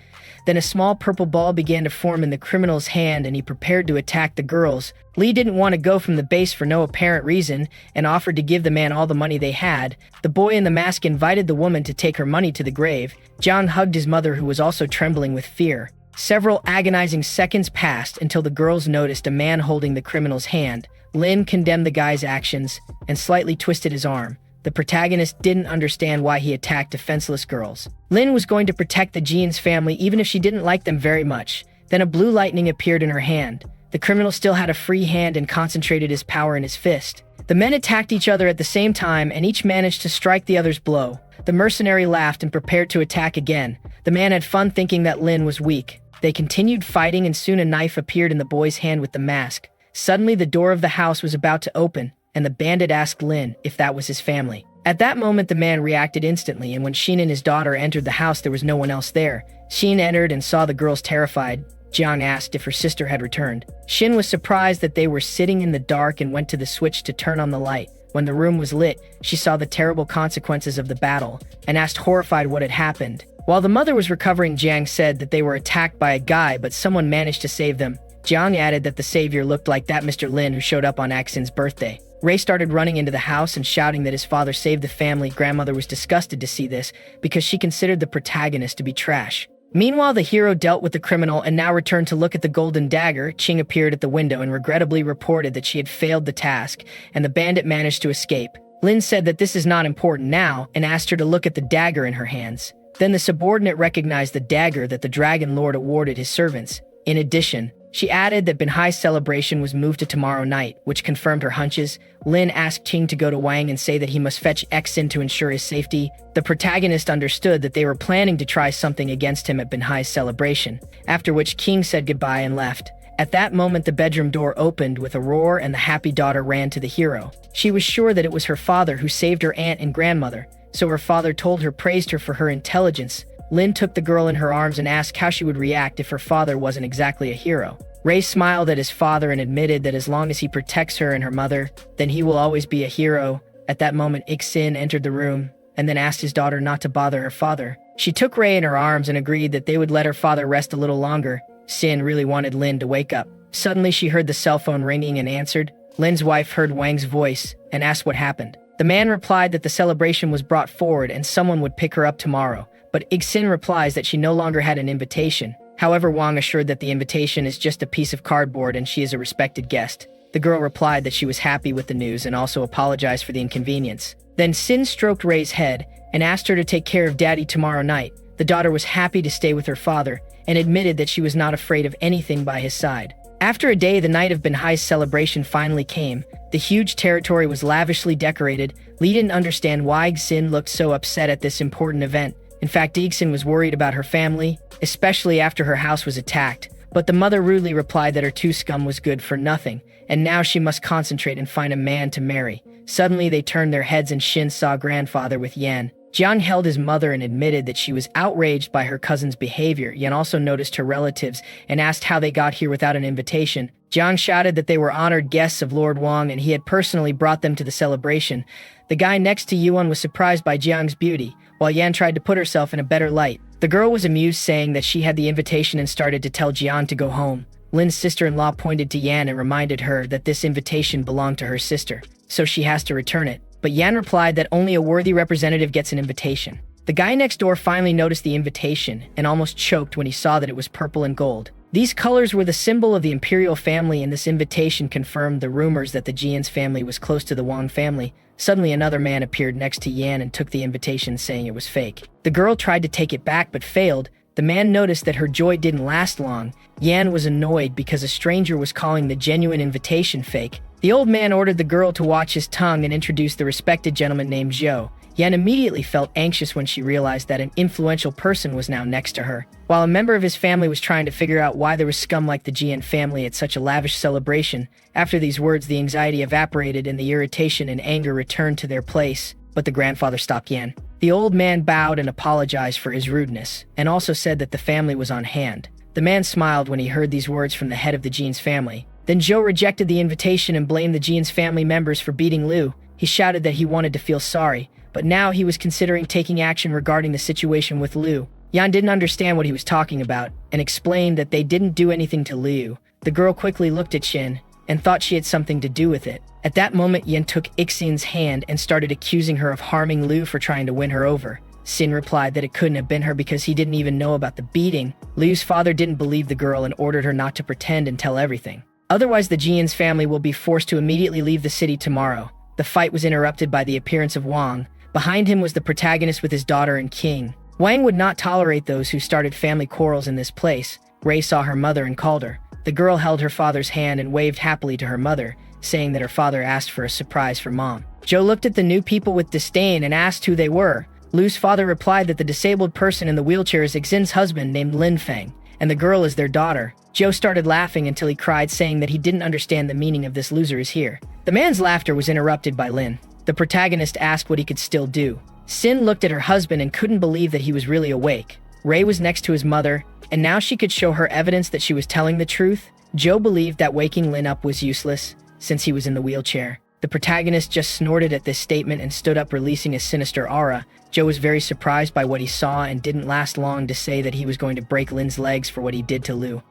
Then a small purple ball began to form in the criminal's hand and he prepared to attack the girls. Lee didn't want to go from the base for no apparent reason and offered to give the man all the money they had. The boy in the mask invited the woman to take her money to the grave. John hugged his mother, who was also trembling with fear. Several agonizing seconds passed until the girls noticed a man holding the criminal's hand. Lin condemned the guy's actions and slightly twisted his arm. The protagonist didn't understand why he attacked defenseless girls. Lin was going to protect the Jean's family even if she didn't like them very much. Then a blue lightning appeared in her hand. The criminal still had a free hand and concentrated his power in his fist. The men attacked each other at the same time and each managed to strike the other's blow. The mercenary laughed and prepared to attack again. The man had fun thinking that Lin was weak. They continued fighting and soon a knife appeared in the boy's hand with the mask. Suddenly the door of the house was about to open and the bandit asked Lin if that was his family. At that moment the man reacted instantly, and when Shin and his daughter entered the house there was no one else there. Shin entered and saw the girls terrified. Jiang asked if her sister had returned. Shin was surprised that they were sitting in the dark and went to the switch to turn on the light. When the room was lit, she saw the terrible consequences of the battle and asked horrified what had happened. While the mother was recovering, Jiang said that they were attacked by a guy but someone managed to save them. Jiang added that the savior looked like that Mr. Lin who showed up on Axin's birthday. Ray started running into the house and shouting that his father saved the family. Grandmother was disgusted to see this because she considered the protagonist to be trash. Meanwhile, the hero dealt with the criminal and now returned to look at the golden dagger. Ching appeared at the window and regrettably reported that she had failed the task, and the bandit managed to escape. Lin said that this is not important now and asked her to look at the dagger in her hands. Then the subordinate recognized the dagger that the Dragon Lord awarded his servants. In addition, she added that Binhai's celebration was moved to tomorrow night, which confirmed her hunches. Lin asked Ting to go to Wang and say that he must fetch Xin to ensure his safety. The protagonist understood that they were planning to try something against him at Binhai's celebration, after which King said goodbye and left. At that moment, the bedroom door opened with a roar and the happy daughter ran to the hero. She was sure that it was her father who saved her aunt and grandmother, so her father praised her for her intelligence. Lin took the girl in her arms and asked how she would react if her father wasn't exactly a hero. Ray smiled at his father and admitted that as long as he protects her and her mother, then he will always be a hero. At that moment, Xin entered the room and then asked his daughter not to bother her father. She took Ray in her arms and agreed that they would let her father rest a little longer. Xin really wanted Lin to wake up. Suddenly, she heard the cell phone ringing and answered. Lin's wife heard Wang's voice and asked what happened. The man replied that the celebration was brought forward and someone would pick her up tomorrow. But Xin replies that she no longer had an invitation. However, Wang assured that the invitation is just a piece of cardboard and she is a respected guest. The girl replied that she was happy with the news and also apologized for the inconvenience. Then Xin stroked Ray's head and asked her to take care of Daddy tomorrow night. The daughter was happy to stay with her father and admitted that she was not afraid of anything by his side. After a day, the night of Binhai's celebration finally came. The huge territory was lavishly decorated. Li didn't understand why Xin looked so upset at this important event. In fact, Xin was worried about her family, especially after her house was attacked. But the mother rudely replied that her two scum was good for nothing, and now she must concentrate and find a man to marry. Suddenly, they turned their heads and Shin saw grandfather with Yan. Jiang held his mother and admitted that she was outraged by her cousin's behavior. Yan also noticed her relatives and asked how they got here without an invitation. Jiang shouted that they were honored guests of Lord Wang and he had personally brought them to the celebration. The guy next to Yuan was surprised by Jiang's beauty, while Yan tried to put herself in a better light. The girl was amused, saying that she had the invitation and started to tell Jiang to go home. Lin's sister-in-law pointed to Yan and reminded her that this invitation belonged to her sister, so she has to return it. But Yan replied that only a worthy representative gets an invitation. The guy next door finally noticed the invitation and almost choked when he saw that it was purple and gold. These colors were the symbol of the imperial family, and this invitation confirmed the rumors that the Jian's family was close to the Wang family. Suddenly, another man appeared next to Yan and took the invitation, saying it was fake. The girl tried to take it back but failed. The man noticed that her joy didn't last long. Yan was annoyed because a stranger was calling the genuine invitation fake. The old man ordered the girl to watch his tongue and introduced the respected gentleman named Zhou. Yan immediately felt anxious when she realized that an influential person was now next to her. While a member of his family was trying to figure out why there was scum like the Jian family at such a lavish celebration, after these words the anxiety evaporated and the irritation and anger returned to their place. But the grandfather stopped Yan. The old man bowed and apologized for his rudeness, and also said that the family was on hand. The man smiled when he heard these words from the head of the Jian's family. Then Zhou rejected the invitation and blamed the Jian's family members for beating Liu. He shouted that he wanted to feel sorry, but now he was considering taking action regarding the situation with Liu. Yan didn't understand what he was talking about and explained that they didn't do anything to Liu. The girl quickly looked at Xin and thought she had something to do with it. At that moment, Yan took Ixin's hand and started accusing her of harming Liu for trying to win her over. Xin replied that it couldn't have been her because he didn't even know about the beating. Liu's father didn't believe the girl and ordered her not to pretend and tell everything. Otherwise, the Jian's family will be forced to immediately leave the city tomorrow. The fight was interrupted by the appearance of Wang. Behind him was the protagonist with his daughter and king. Wang would not tolerate those who started family quarrels in this place. Ray saw her mother and called her. The girl held her father's hand and waved happily to her mother, saying that her father asked for a surprise for mom. Zhou looked at the new people with disdain and asked who they were. Liu's father replied that the disabled person in the wheelchair is Ixin's husband named Lin Feng, and the girl is their daughter. Zhou started laughing until he cried, saying that he didn't understand the meaning of "this loser is here." The man's laughter was interrupted by Lin. The protagonist asked what he could still do. Xin looked at her husband and couldn't believe that he was really awake. Ray was next to his mother, and now she could show her evidence that she was telling the truth. Zhou believed that waking Lin up was useless, since he was in the wheelchair. The protagonist just snorted at this statement and stood up, releasing a sinister aura. Zhou was very surprised by what he saw and didn't last long to say that he was going to break Lin's legs for what he did to Liu.